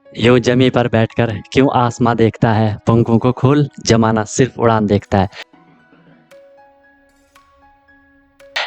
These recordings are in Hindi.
यूं जमी पर बैठकर क्यों आसमां देखता है, पंखों को खोल जमाना सिर्फ उड़ान देखता है।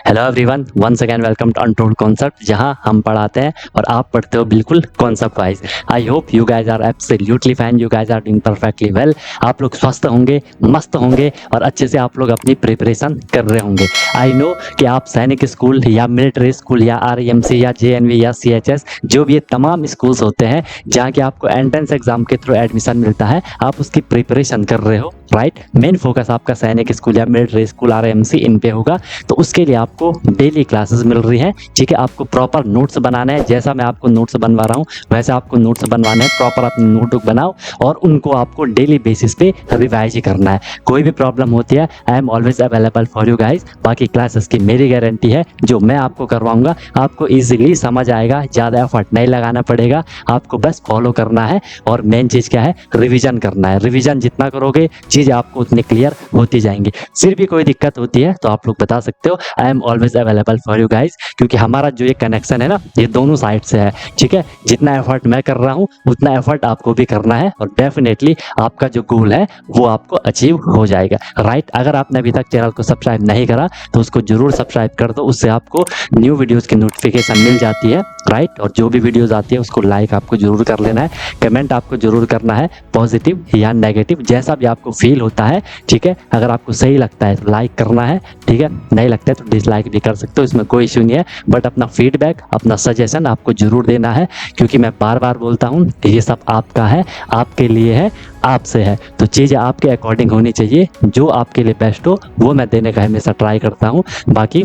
Hello everyone, once again welcome to untold concept, जहां हम पढ़ाते हैं और आप पढ़ते हो बिल्कुल concept wise. I hope you guys are absolutely fine, you guys are doing perfectly well. आप लोग स्वस्थ होंगे, मस्त होंगे और अच्छे से आप लोग अपनी प्रिपरेशन कर रहे होंगे। आई नो कि आप सैनिक स्कूल या मिलिट्री स्कूल या आरईएमसी या जेएनवी या सीएचएस, जो भी ये तमाम स्कूल्स होते हैं जहाँ के आपको एंट्रेंस एग्जाम के थ्रू एडमिशन मिलता है, आप उसकी प्रिपरेशन कर रहे हो, राइट। मेन फोकस आपका सैनिक स्कूल या मिलिट्री स्कूल आरईएमसी इन पे होगा। तो उसके लिए आपको डेली क्लासेस मिल रही हैं, ठीक है। आपको प्रॉपर नोट्स बनाना है, जैसा मैं आपको नोट्स बनवा रहा हूँ वैसे आपको नोट्स बनवाने हैं। प्रॉपर अपनी नोटबुक बनाओ और उनको आपको डेली बेसिस पे रिवाइज ही करना है। कोई भी प्रॉब्लम होती है, I am always available for you guys. बाकी क्लासेस की मेरी गारंटी है, जो मैं आपको करवाऊंगा आपको ईजिली समझ आएगा, ज़्यादा एफर्ट नहीं लगाना पड़ेगा, आपको बस फॉलो करना है। और मेन चीज़ क्या है, रिविजन करना है। रिविजन जितना करोगे चीज़ आपको उतनी क्लियर होती जाएंगी। फिर भी कोई दिक्कत होती है तो आप लोग बता सकते हो, I am always available for you guys. क्योंकि हमारा जो ये कनेक्शन है ना, ये दोनों साइड से है, ठीक है। जितना एफर्ट मैं कर रहा हूँ उतना एफर्ट आपको भी करना है और डेफिनेटली आपका जो गोल है वो आपको अचीव हो जाएगा, राइट। अगर आपने अभी तक चैनल को सब्सक्राइब नहीं करा तो उसको जरूर सब्सक्राइब कर दो, उससे आपको न्यू वीडियोस की नोटिफिकेशन मिल जाती है, राइट। और जो भी वीडियोस आती है उसको लाइक आपको जरूर कर लेना है, कमेंट आपको जरूर करना है, पॉजिटिव या नेगेटिव जैसा भी आपको फील होता है, ठीक है। अगर आपको सही लगता है तो लाइक करना है, ठीक है। नहीं लगता है तो डिसलाइक भी कर सकते हो, इसमें कोई इश्यू नहीं है। बट अपना फीडबैक, अपना सजेशन आपको जरूर देना है, क्योंकि मैं बार बार बोलता हूँ कि ये सब आपका है, आपके लिए है, आपसे है। तो चीज़ें आपके अकॉर्डिंग होनी चाहिए, जो आपके लिए बेस्ट हो वो मैं देने का हमेशा ट्राई करता हूँ। बाकी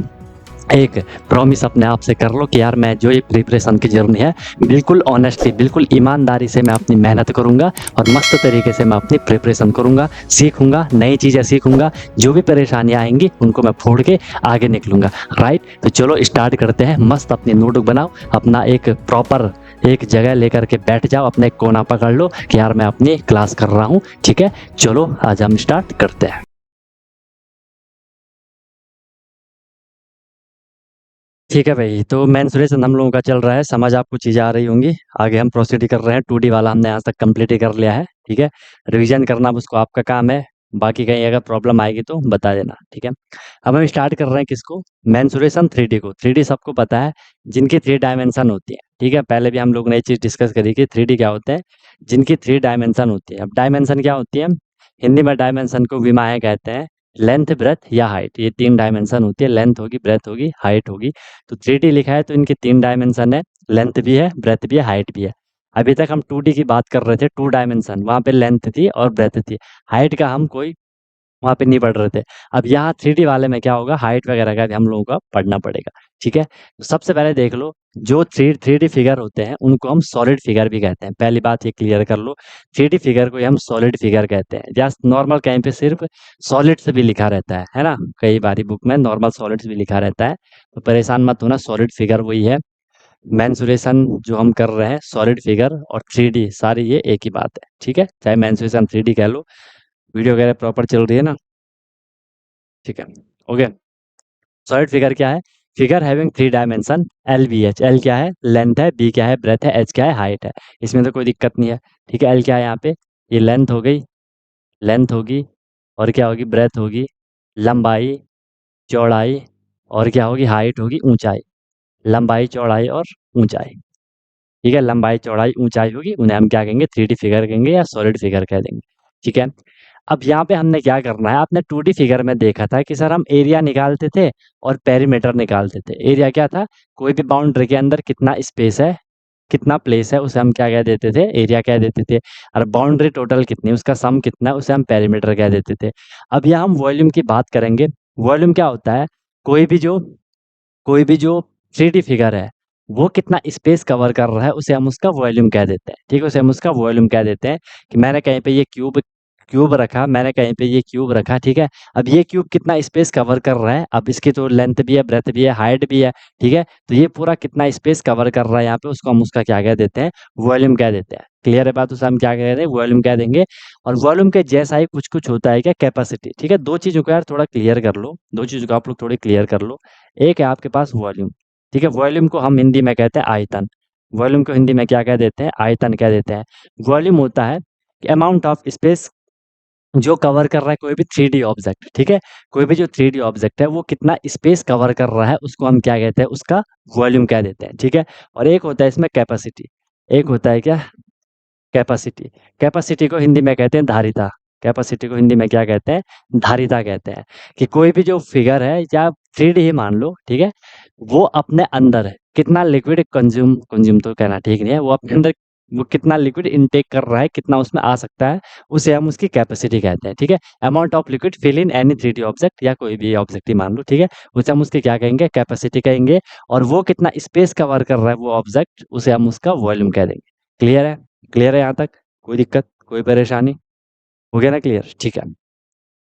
एक प्रॉमिस अपने आप से कर लो कि यार मैं जो ये प्रिपरेशन की जर्नी है बिल्कुल ऑनेस्टली, बिल्कुल ईमानदारी से मैं अपनी मेहनत करूंगा और मस्त तरीके से मैं अपनी प्रिपरेशन करूंगा, सीखूंगा, नई चीज़ें सीखूंगा। जो भी परेशानियां आएंगी उनको मैं फोड़ के आगे निकलूंगा, राइट। तो चलो स्टार्ट करते हैं। मस्त अपनी नोटबुक बनाओ, अपना एक प्रॉपर एक जगह लेकर के बैठ जाओ, अपने एक कोना पकड़ लो कि यार मैं अपनी क्लास कर रहा हूँ, ठीक है। चलो आज हम स्टार्ट करते हैं। ठीक है भाई, तो मेंसुरेशन हम लोगों का चल रहा है, समझ आपको चीज़ें आ रही होंगी। आगे हम प्रोसीड ही कर रहे हैं, 2D वाला हमने आज तक कंप्लीट ही कर लिया है, ठीक है। रिवीजन करना अब उसको आपका काम है। बाकी कहीं अगर प्रॉब्लम आएगी तो बता देना, ठीक है। अब हम स्टार्ट कर रहे हैं किसको, मेंसुरेशन 3D को। 3D सबको पता है, जिनकी 3 डायमेंशन होती है, ठीक है। पहले भी हम लोग ने ये चीज़ डिस्कस करी कि 3D क्या होता है, जिनकी 3 डायमेंशन होती है। अब डायमेंशन क्या होती है, हिंदी में डायमेंशन को विमाएँ कहते हैं। लेंथ, ब्रेथ या हाइट, ये 3 डायमेंशन होती है। लेंथ होगी, ब्रेथ होगी, हाइट होगी। तो 3D लिखा है तो इनके 3 डायमेंशन है, लेंथ भी है, ब्रेथ भी है, हाइट भी है। अभी तक हम 2D की बात कर रहे थे, 2 डायमेंशन, वहाँ पे लेंथ थी और ब्रेथ थी। हाइट का हम कोई वहाँ पे नहीं पढ़ रहे थे। अब यहाँ 3D वाले में क्या होगा, हाइट वगैरह का भी हम लोगों को पढ़ना पड़ेगा, ठीक है। तो सबसे पहले देख लो, जो 3D फिगर होते हैं उनको हम सॉलिड फिगर भी कहते हैं। पहली बात ये क्लियर कर लो, 3D फिगर को ही हम सॉलिड फिगर कहते हैं। जस्ट नॉर्मल कहीं पे सिर्फ सॉलिड से भी लिखा रहता है ना, कई बारी बुक में नॉर्मल सॉलिड्स भी लिखा रहता है, तो परेशान मत होना, सॉलिड फिगर वही है। मेंसुरेशन जो हम कर रहे हैं सॉलिड फिगर और 3D सारी ये एक ही बात है, ठीक है। चाहे मेंसुरेशन 3D कह लो। वीडियो वगैरह प्रॉपर चल रही है ना, ठीक है, ओके। सॉलिड फिगर क्या है, figure having 3 dimension, L B H. L क्या है, लेंथ है, बी क्या है, ब्रेथ है, एच क्या है, हाइट है। इसमें तो कोई दिक्कत नहीं है, ठीक है। एल क्या है यहाँ पे, ये लेंथ हो गई, लेंथ होगी, और क्या होगी, ब्रेथ होगी, लंबाई, चौड़ाई, और क्या होगी, हाइट होगी, ऊंचाई। लंबाई, चौड़ाई और ऊंचाई, ठीक है। लंबाई, चौड़ाई, ऊंचाई होगी, उन्हें हम क्या कहेंगे, 3D फिगर कहेंगे या सॉलिड फिगर कह देंगे, ठीक है। अब यहाँ पे हमने क्या करना है, आपने 2D फिगर में देखा था कि सर हम एरिया निकालते थे और पेरीमीटर निकालते थे। एरिया क्या था, कोई भी बाउंड्री के अंदर कितना स्पेस है, कितना प्लेस है, उसे हम क्या कह देते थे, एरिया कह देते थे। और बाउंड्री टोटल कितनी, उसका सम कितना है, उसे हम पेरीमीटर कह देते थे। अब यहाँ हम वॉल्यूम की बात करेंगे। वॉल्यूम क्या होता है, कोई भी जो कोई भी जो 3D फिगर है वो कितना स्पेस कवर कर रहा है उसे हम उसका वॉल्यूम कह देते हैं, ठीक है। उसे हम उसका वॉल्यूम कह देते हैं कि मैंने कहीं पे ये क्यूब क्यूब रखा, मैंने कहीं पे ये क्यूब रखा, ठीक है। अब ये क्यूब कितना स्पेस कवर कर रहा है, अब इसकी तो लेंथ भी है, ब्रेथ भी है, हाइट भी है, ठीक है। तो ये पूरा कितना स्पेस कवर कर रहा है यहाँ पे, उसको हम उसका क्या कह देते हैं, वॉल्यूम कह देते हैं। क्लियर है बात, उसे हम क्या कह रहे हैं, वॉल्यूम कह देंगे। और वॉल्यूम के जैसा ही कुछ कुछ होता है क्या, कैपेसिटी, ठीक है। दो चीज़ों को यार थोड़ा क्लियर कर लो, दो चीज़ों को आप लोग थोड़ी क्लियर कर लो। एक है आपके पास वॉल्यूम, ठीक है। वॉल्यूम को हम हिंदी में कहते हैं आयतन। वॉल्यूम को हिंदी में क्या कह देते हैं, आयतन कह देते हैं। वॉल्यूम होता है अमाउंट ऑफ स्पेस जो कवर कर रहा है कोई भी 3D ऑब्जेक्ट, ठीक है? कोई भी जो 3D ऑब्जेक्ट है वो कितना स्पेस कवर कर रहा है उसको हम क्या कहते हैं, उसका वॉल्यूम कह देते हैं, ठीक है? और एक होता है इसमें कैपेसिटी, एक होता है क्या, कैपेसिटी। कैपेसिटी को हिंदी में कहते हैं धारिता। कैपेसिटी को हिंदी में क्या कहते हैं, धारिता कहते हैं। कि कोई भी जो फिगर है या 3D ही मान लो, ठीक है? वो अपने अंदर है कितना लिक्विड कंज्यूम, कंज्यूम तो कहना ठीक नहीं है, वो अपने अंदर वो कितना लिक्विड इनटेक कर रहा है, कितना उसमें आ सकता है, उसे हम उसकी कैपेसिटी कहते हैं, ठीक है? Amount of liquid fill in any 3D object, या कोई भी ऑब्जेक्ट ही मान लो, ठीक है? उसे हम उसकी क्या कहेंगे, कैपेसिटी कहेंगे। और वो कितना स्पेस कवर कर रहा है वो ऑब्जेक्ट, उसे हम उसका वॉल्यूम कह देंगे। क्लियर है? क्लियर है यहाँ तक? कोई दिक्कत, कोई परेशानी? हो गया ना क्लियर? ठीक है।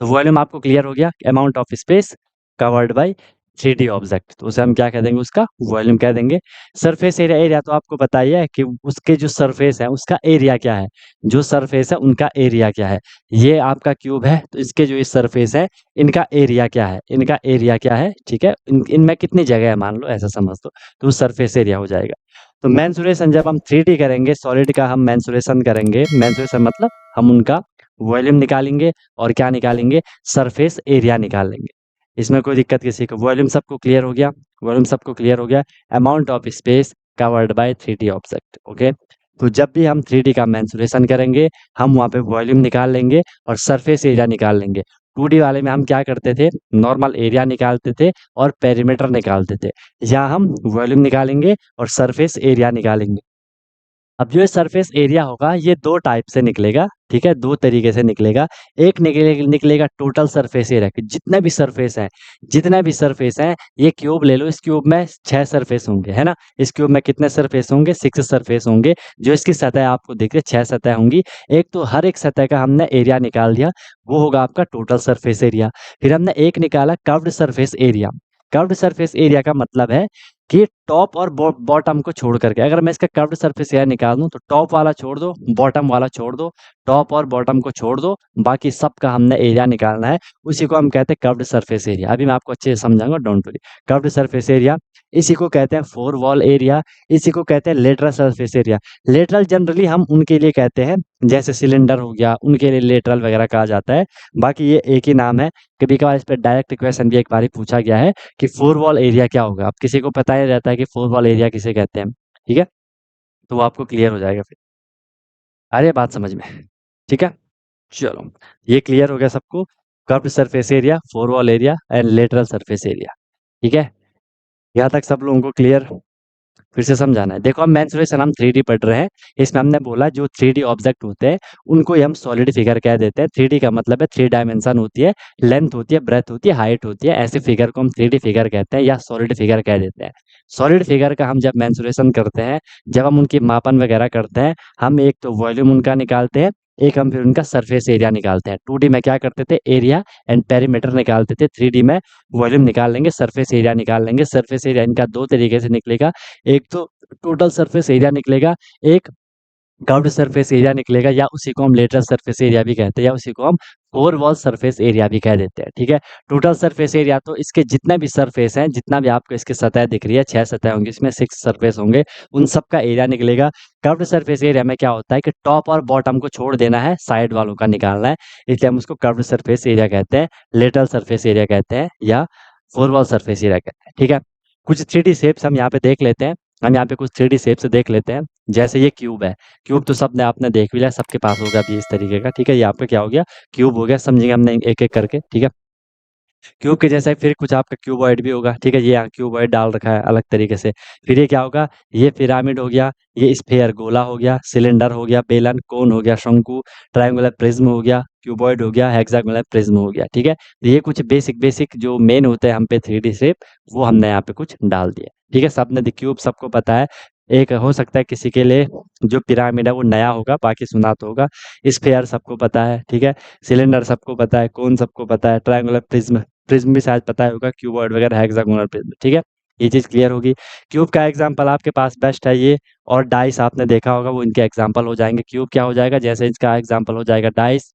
तो वॉल्यूम आपको क्लियर हो गया, amount of space covered by 3D object, तो उसे हम क्या कह देंगे, उसका वॉल्यूम कह देंगे। सरफेस एरिया, एरिया तो आपको पता ही है कि उसके जो सरफेस है उसका एरिया क्या है, जो सरफेस है उनका एरिया क्या है। ये आपका क्यूब है तो इसके जो इस सरफेस है इनका एरिया क्या है, इनका एरिया क्या है, ठीक है? इनमें कितनी जगह है मान लो, ऐसा समझ लो, तो सरफेस एरिया हो जाएगा। तो मेंसुरेशन जब हम 3D करेंगे, सॉलिड का हम मेंसुरेशन करेंगे, मेंसुरेशन मतलब हम उनका वॉल्यूम निकालेंगे और क्या निकालेंगे, सरफेस एरिया निकालेंगे। इसमें कोई दिक्कत किसी को? वॉल्यूम सबको क्लियर हो गया? वॉल्यूम सबको क्लियर हो गया? Amount of space covered by 3D object, okay? तो जब भी हम 3D का मेंसुरेशन करेंगे हम वहाँ पे वॉल्यूम निकाल लेंगे और सरफेस एरिया निकाल लेंगे। 2D वाले में हम क्या करते थे, नॉर्मल एरिया निकालते थे और पेरीमीटर निकालते थे। यहाँ हम वॉल्यूम निकालेंगे और सरफेस एरिया निकालेंगे। अब जो ये सरफेस एरिया होगा ये 2 टाइप से निकलेगा, ठीक है? 2 तरीके से निकलेगा। एक निकलेगा टोटल सरफेस एरिया, कि जितने भी सरफेस हैं, ये क्यूब ले लो, इस क्यूब में 6 सरफेस होंगे, है ना? इस क्यूब में कितने सरफेस होंगे? 6 सरफेस होंगे। जो इसकी सतह आपको दिख रही है 6 सतह होंगी। एक तो हर एक सतह का हमने एरिया निकाल दिया, वो होगा आपका टोटल सरफेस एरिया। फिर हमने एक निकाला curved surface area. Curved surface area का मतलब है कि टॉप और बॉटम को छोड़ करके, अगर मैं इसका कर्व्ड सरफेस एरिया निकाल दूं तो टॉप वाला छोड़ दो, बॉटम वाला छोड़ दो, टॉप और बॉटम को छोड़ दो, बाकी सबका हमने एरिया निकालना है। उसी को हम कहते हैं कर्व्ड सरफेस एरिया। अभी मैं आपको अच्छे से समझाऊंगा, don't worry. Curved surface area, इसी को कहते हैं फोर वॉल एरिया, इसी को कहते हैं lateral surface area. Lateral generally हम उनके लिए कहते हैं जैसे सिलेंडर हो गया, उनके लिए लेटरल वगैरह कहा जाता है। बाकी ये एक ही नाम है। कभी कभार इस पर डायरेक्ट क्वेश्चन भी एक बार पूछा गया है कि फोर वॉल एरिया क्या होगा। अब किसी को पता ही रहता है कि फोर वॉल एरिया किसे कहते हैं, ठीक है? तो वो आपको क्लियर हो जाएगा फिर। आ रही है बात समझ में? ठीक है, चलो, ये क्लियर हो गया सबको। Curved surface area, four wall area and lateral surface area, ठीक है? यहाँ तक सब लोगों को क्लियर? फिर से समझाना है। देखो अब मेंसुरेशन हम 3D पढ़ रहे हैं, इसमें हमने बोला जो 3D ऑब्जेक्ट होते हैं उनको ही हम सॉलिड फिगर कह देते हैं। 3D का मतलब है 3 डायमेंशन होती है, लेंथ होती है, ब्रेथ होती है, हाइट होती है। ऐसे फिगर को हम 3D फिगर कहते हैं या सॉलिड फिगर कह देते हैं। सॉलिड फिगर का हम जब मेंसुरेशन करते हैं, जब हम उनकी मापन वगैरह करते हैं, हम एक तो वॉल्यूम उनका निकालते हैं, एक हम फिर उनका सरफेस एरिया निकालते हैं। 2D में क्या करते थे, एरिया एंड पेरीमीटर निकालते थे। 3D में वॉल्यूम निकाल लेंगे, सरफेस एरिया निकाल लेंगे। सरफेस एरिया इनका 2 तरीके से निकलेगा, एक तो टोटल सरफेस एरिया निकलेगा, एक कर्व्ड सरफेस एरिया निकलेगा, या उसी को हम लेटरल सरफेस एरिया भी कहते हैं, या उसी को हम फोर वॉल सरफेस एरिया भी कह देते हैं, ठीक है? टोटल सरफेस एरिया तो इसके जितने भी सरफेस हैं, जितना भी आपको इसकी सतह दिख रही है, 6 सतह होंगी, इसमें 6 सरफेस होंगे, उन सब का एरिया निकलेगा। कर्व्ड सरफेस एरिया में क्या होता है कि टॉप और बॉटम को छोड़ देना है, साइड वालों का निकालना है, इसलिए हम उसको कर्व्ड सरफेस एरिया कहते हैं, लेटरल सरफेस एरिया कहते हैं, या फोर वॉल सरफेस एरिया कहते हैं, ठीक है? कुछ 3D शेप्स हम यहाँ पे देख लेते हैं। हम यहाँ पे कुछ 3D शेप से देख लेते हैं। जैसे ये क्यूब है, क्यूब तो सबने आपने देख भी लिया, सबके पास होगा भी इस तरीके का, ठीक है? ये आपका क्या हो गया, क्यूब हो गया। समझेंगे हमने एक एक करके, ठीक है? क्यूब के जैसा ही फिर कुछ आपका क्यूबॉइड भी होगा, ठीक है? ये यहाँ क्यूबॉइड डाल रखा है अलग तरीके से। फिर ये क्या होगा, ये पिरामिड हो गया, ये स्फेयर गोला हो गया, सिलेंडर हो गया, बेलन कोन हो गया, शंकु, ट्रायंगुलर प्रिज्म हो गया, क्यूबॉइड हो गया, हेक्सागोनल प्रिज्म हो गया, ठीक है? तो ये कुछ बेसिक बेसिक जो मेन होते हैं हम पे 3D शेप, वो हमने यहाँ पे कुछ डाल दिया, ठीक है? सबने क्यूब सबको पता है। एक हो सकता है किसी के लिए जो पिरामिड है वो नया होगा, बाकी सुना तो होगा। स्फेयर सबको पता है, ठीक है? सिलेंडर सबको पता है, कोन सबको पता है, ट्रायंगुलर प्रिज्म, प्रिज्म भी शायद पता होगा, क्यूबॉइड वगैरह, हेक्सागोनल प्रिज्म, ठीक है? ये चीज़ क्लियर होगी। क्यूब का एग्जांपल आपके पास बेस्ट है ये, और डाइस आपने देखा होगा, वो इनके एग्जांपल हो जाएंगे। क्यूब क्या हो जाएगा, जैसे इसका एग्जांपल हो जाएगा डाइस,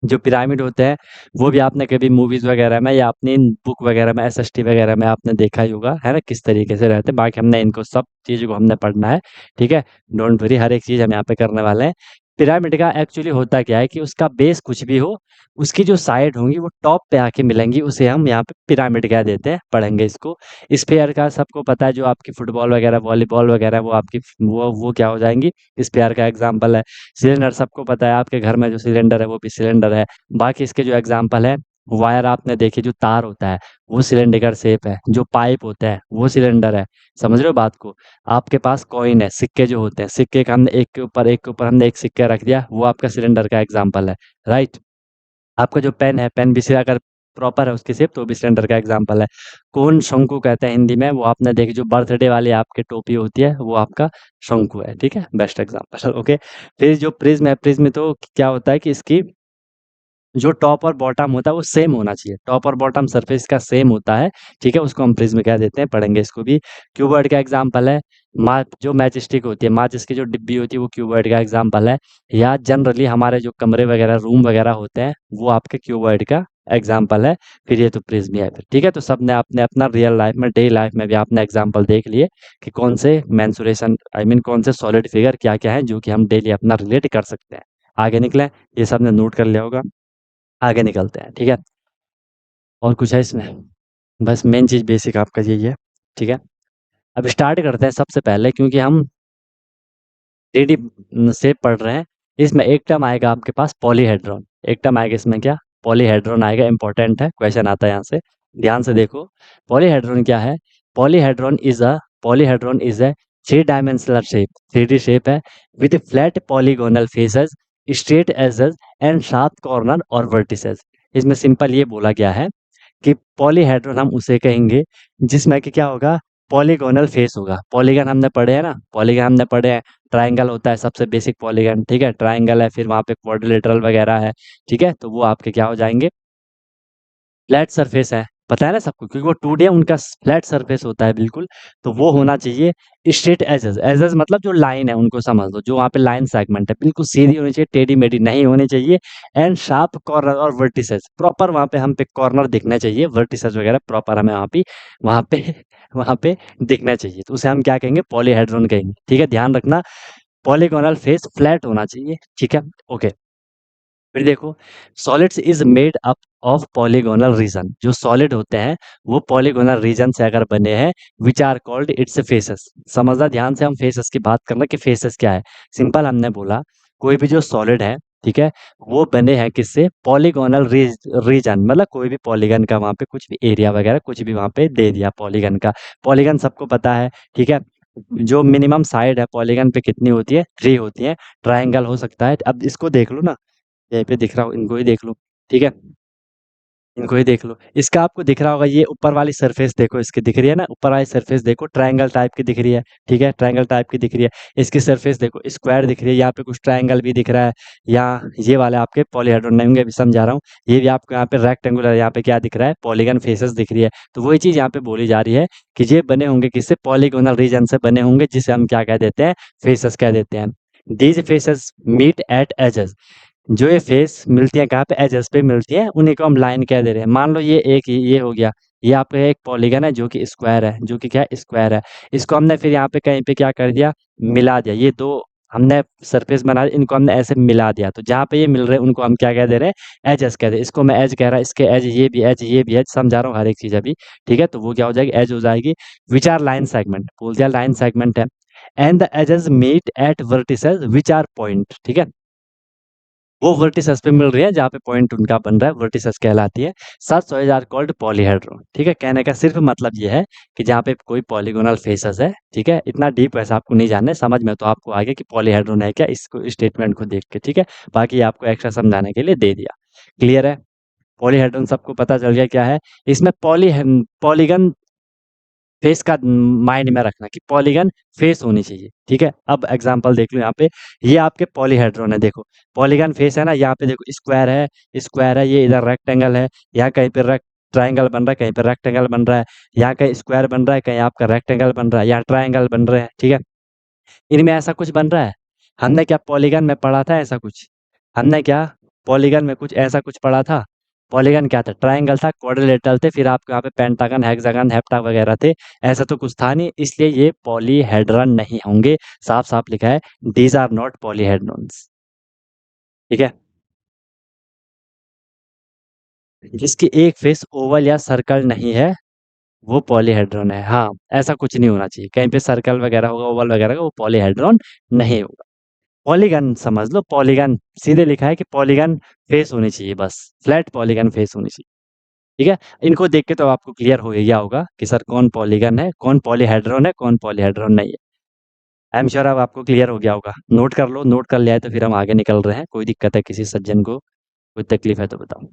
जो पिरामिड होते हैं वो भी आपने कभी मूवीज वगैरह में या अपनी बुक वगैरह में एसएसटी वगैरह में आपने देखा ही होगा, है ना, किस तरीके से रहते हैं। बाकी हमने इनको सब चीज़ को हमने पढ़ना है, ठीक है। डोंट वरी, हर एक चीज़ हम यहाँ पे करने वाले हैं। पिरामिड का एक्चुअली होता क्या है कि उसका बेस कुछ भी हो, उसकी जो साइड होंगी वो टॉप पे आके मिलेंगी, उसे हम यहाँ पे पिरामिड कह देते हैं, पढ़ेंगे इसको। स्फेयर का सबको पता है, जो आपकी फुटबॉल वगैरह वॉलीबॉल वगैरह वो आपकी वो क्या हो जाएंगी, स्फेयर का एग्जाम्पल है। सिलेंडर सबको पता है, आपके घर में जो सिलेंडर है वो भी सिलेंडर है। बाकी इसके जो एग्जाम्पल है, वायर आपने देखी, जो तार होता है वो सिलेंडर शेप है, जो पाइप होता है वो सिलेंडर है। समझ रहे हो बात को। आपके पास कॉइन है, सिक्के जो होते हैं, सिक्के का हमने एक के ऊपर हमने एक सिक्का रख दिया, वो आपका सिलेंडर का एग्जाम्पल है, राइट। आपका जो पेन है, पेन भी से अगर प्रॉपर है उसकी शेप, तो भी सिलेंडर का एग्जाम्पल है। कौन शंकु कहते हैं हिंदी में, वो आपने देखी, जो बर्थडे वाली आपकी टोपी होती है वो आपका शंकु है, ठीक है, बेस्ट एग्जाम्पल। ओके। फिर जो प्रिज्म है, प्रिज्म तो क्या होता है कि इसकी जो टॉप और बॉटम होता है वो सेम होना चाहिए, टॉप और बॉटम सरफेस का सेम होता है, ठीक है, उसको हम प्रिज्म कह देते हैं, पढ़ेंगे इसको भी। क्यूबॉइड का एग्जांपल है, जो मैचस्टिक होती है, माचिस की जो डिब्बी होती है वो क्यूबॉइड का एग्जांपल है। या जनरली हमारे जो कमरे वगैरह रूम वगैरह होते हैं वो आपके क्यूबॉइड का एग्जाम्पल है। फिर ये तो प्रिज्म ही है फिर, ठीक है। तो सबने आपने अपना रियल लाइफ में, डे लाइफ में भी आपने एग्जाम्पल देख लिए कि कौन से मेंसुरेशन, आई मीन कौन से सॉलिड फिगर क्या क्या है जो कि हम डेली अपना रिलेट कर सकते हैं। आगे निकले, ये सबने नोट कर लिया होगा। आगे निकलते हैं, ठीक है। और कुछ है इसमें? बस मेन चीज़ बेसिक आपका यही है, ठीक है। अब स्टार्ट करते हैं सबसे पहले, क्योंकि हम 3D से पढ़ रहे हैं। इसमें एक टर्म आएगा आपके पास पॉलीहेड्रॉन, एक टर्म आएगा इसमें क्या, पॉलीहेड्रॉन आएगा, इंपॉर्टेंट है, क्वेश्चन आता है यहाँ से, ध्यान से देखो। पॉलीहेड्रॉन क्या है? Polyhedron is a three dimensional shape, 3D shape है, with flat polygonal faces, straight edges and sharp corner और वर्टिसेस। इसमें सिंपल ये बोला गया है कि पॉलीहेड्रॉन हम उसे कहेंगे जिसमें कि क्या होगा, पॉलीगोनल फेस होगा। पॉलीगन हमने पढ़े हैं ना, पॉलीगन हमने पढ़े हैं, ट्रायंगल होता है सबसे बेसिक पॉलीगन, ठीक है, ट्रायंगल है, फिर वहाँ पे क्वाड्रिलेटरल वगैरह है, ठीक है। तो वो आपके क्या हो जाएंगे, फ्लैट सरफेस है, पता है ना सबको, क्योंकि वो 2D है, उनका फ्लैट सरफेस होता है बिल्कुल। तो वो होना चाहिए। स्ट्रेट एजेस, एजेस मतलब जो लाइन है उनको समझ लो, जो वहाँ पे लाइन सेगमेंट है बिल्कुल सीधी होनी चाहिए, टेढ़ी मेढ़ी नहीं होनी चाहिए। एंड शार्प कॉर्नर और वर्टिसेस, प्रॉपर वहाँ पे हम पे कॉर्नर दिखना चाहिए, वर्टिसेस वगैरह प्रॉपर हमें वहाँ पे वहाँ पे दिखना चाहिए। तो उसे हम क्या कहेंगे, पॉलीहेड्रॉन कहेंगे, ठीक है, ध्यान रखना। पॉलीगोनल फेस फ्लैट होना चाहिए, ठीक है, ओके। फिर देखो, solids is made up of polygonal region, जो सॉलिड होते हैं वो पॉलीगोनल रीजन से अगर बने हैं, which are called its faces. समझना ध्यान से, हम फेसेस की बात कर रहे हैं कि फेसेस क्या है। सिंपल हमने बोला, कोई भी जो सॉलिड है, ठीक है, वो बने हैं किससे, पॉलीगोनल रीजन, मतलब कोई भी पॉलीगन का वहाँ पे कुछ भी एरिया वगैरह कुछ भी वहाँ पे दे दिया पॉलीगन का। पॉलीगन सबको पता है, ठीक है। जो मिनिमम साइड है पॉलीगन पे कितनी होती है, 3 होती है। ट्राइंगल हो सकता है, अब इसको देख लो ना, यहीं पे दिख रहा हो, इनको ही देख लो, ठीक है, इनको ही देख लो। इसका आपको दिख रहा होगा, ये ऊपर वाली सरफेस देखो, इसकी दिख रही है ना, ऊपर वाली सरफेस देखो, ट्रायंगल टाइप की दिख रही है, ठीक है, ट्रायंगल टाइप की दिख रही है। इसकी सरफेस देखो, स्क्वायर दिख रही है, यहाँ पे कुछ ट्रायंगल भी दिख रहा है। यहाँ ये वाले आपके पॉलीहेड्रॉन नहीं होंगे, अभी समझा रहा हूँ। ये भी आपको यहाँ पे रेक्टेंगुलर, यहाँ पे क्या दिख रहा है, पॉलीगन फेसेस दिख रही है। तो वही चीज यहाँ पे बोली जा रही है कि ये बने होंगे किससे, पॉलीगोनल रीजन से बने होंगे, जिसे हम क्या कह देते हैं, फेसेस कह देते हैं। These faces meet at edges, जो ये फेस मिलती है कहाँ पे, एजेस पे मिलती है, उन्हीं को हम लाइन कह दे रहे हैं। मान लो ये एक ये हो गया, ये आपका एक पॉलीगन है जो कि स्क्वायर है, जो कि क्या है, स्क्वायर है। इसको हमने फिर यहाँ पे कहीं पे क्या कर दिया, मिला दिया, ये दो हमने सरफेस बना दिया, इनको हमने ऐसे मिला दिया। तो जहाँ पे ये मिल रहे हैं उनको हम क्या कह दे रहे हैं, एजेस कह दे। इसको मैं एज कह रहा, इसके एज, ये भी एज, ये भी एज, समझा रहा हूँ हर एक चीज अभी, ठीक है। तो वो क्या हो जाएगी, एज हो जाएगी, विच आर लाइन सेगमेंट, बोल दिया लाइन सेगमेंट है। And the edges meet at vertices which are point, ठीक है। वो वर्टिसेस पे मिल रही है जहाँ पे पॉइंट उनका बन रहा है, वर्टिसेस कहलाती है। सच सॉइज आर कॉल्ड पॉलीहेड्रॉन, ठीक है। कहने का सिर्फ मतलब ये है कि जहाँ पे कोई पॉलीगोनल फेसेस है, ठीक है, इतना डीप वैसा आपको नहीं जानना है, समझ में तो आपको आगे कि पॉलीहेड्रॉन है क्या, इसको स्टेटमेंट को देख के, ठीक है। बाकी आपको एक्स्ट्रा समझाने के लिए दे दिया, क्लियर है। पॉलीहेड्रॉन सबको पता चल गया क्या है। इसमें पॉलीगन फेस का माइंड में रखना कि पॉलीगन फेस होनी चाहिए, ठीक है। अब एग्जांपल देख लो यहाँ पे, ये आपके पॉलीहेड्रॉन है, देखो पॉलीगन फेस है ना, यहाँ पे देखो स्क्वायर है, स्क्वायर है, ये इधर रेक्टेंगल है, यहाँ कहीं पे ट्राइंगल बन रहा है, कहीं पे रेक्टेंगल बन रहा है, यहाँ कहीं स्क्वायर बन रहा है, कहीं आपका रेक्टेंगल बन रहा है, यहाँ ट्राइंगल बन रहे हैं, ठीक है। इनमें ऐसा कुछ बन रहा है, हमने क्या पॉलीगन में पढ़ा था ऐसा कुछ, हमने क्या पॉलीगन में कुछ ऐसा कुछ पढ़ा था। पॉलीगन क्या था? ट्रायंगल था, क्वाड्रिलेटरल थे, फिर आपके यहाँ पे पेंटागन, हेक्सागन, हेप्टा वगैरह थे। ऐसा तो कुछ था नहीं, इसलिए ये पॉलीहेड्रन नहीं होंगे। साफ साफ लिखा है, दीज आर नॉट पॉलीहेड्रॉन्स। ठीक है। जिसकी एक फेस ओवल या सर्कल नहीं है, वो पॉलीहेड्रॉन है। हाँ, ऐसा कुछ नहीं होना चाहिए, कहीं पे सर्कल वगैरह होगा, ओवल वगैरह का, वो पॉलीहेड्रॉन नहीं होगा। पॉलीगन समझ लो, पॉलीगन सीधे लिखा है कि पॉलीगन फेस होनी चाहिए, बस फ्लैट पॉलीगन फेस होनी चाहिए। ठीक है। इनको देख के तो आपको क्लियर हो गया होगा कि सर कौन पॉलीगन है, कौन पॉलीहेड्रॉन है, कौन पॉलीहेड्रॉन नहीं है। आई एम श्योर अब आपको क्लियर हो गया होगा। नोट कर लो, नोट कर लिया है तो फिर हम आगे निकल रहे हैं। कोई दिक्कत है किसी सज्जन को, कोई तकलीफ है तो बताओ।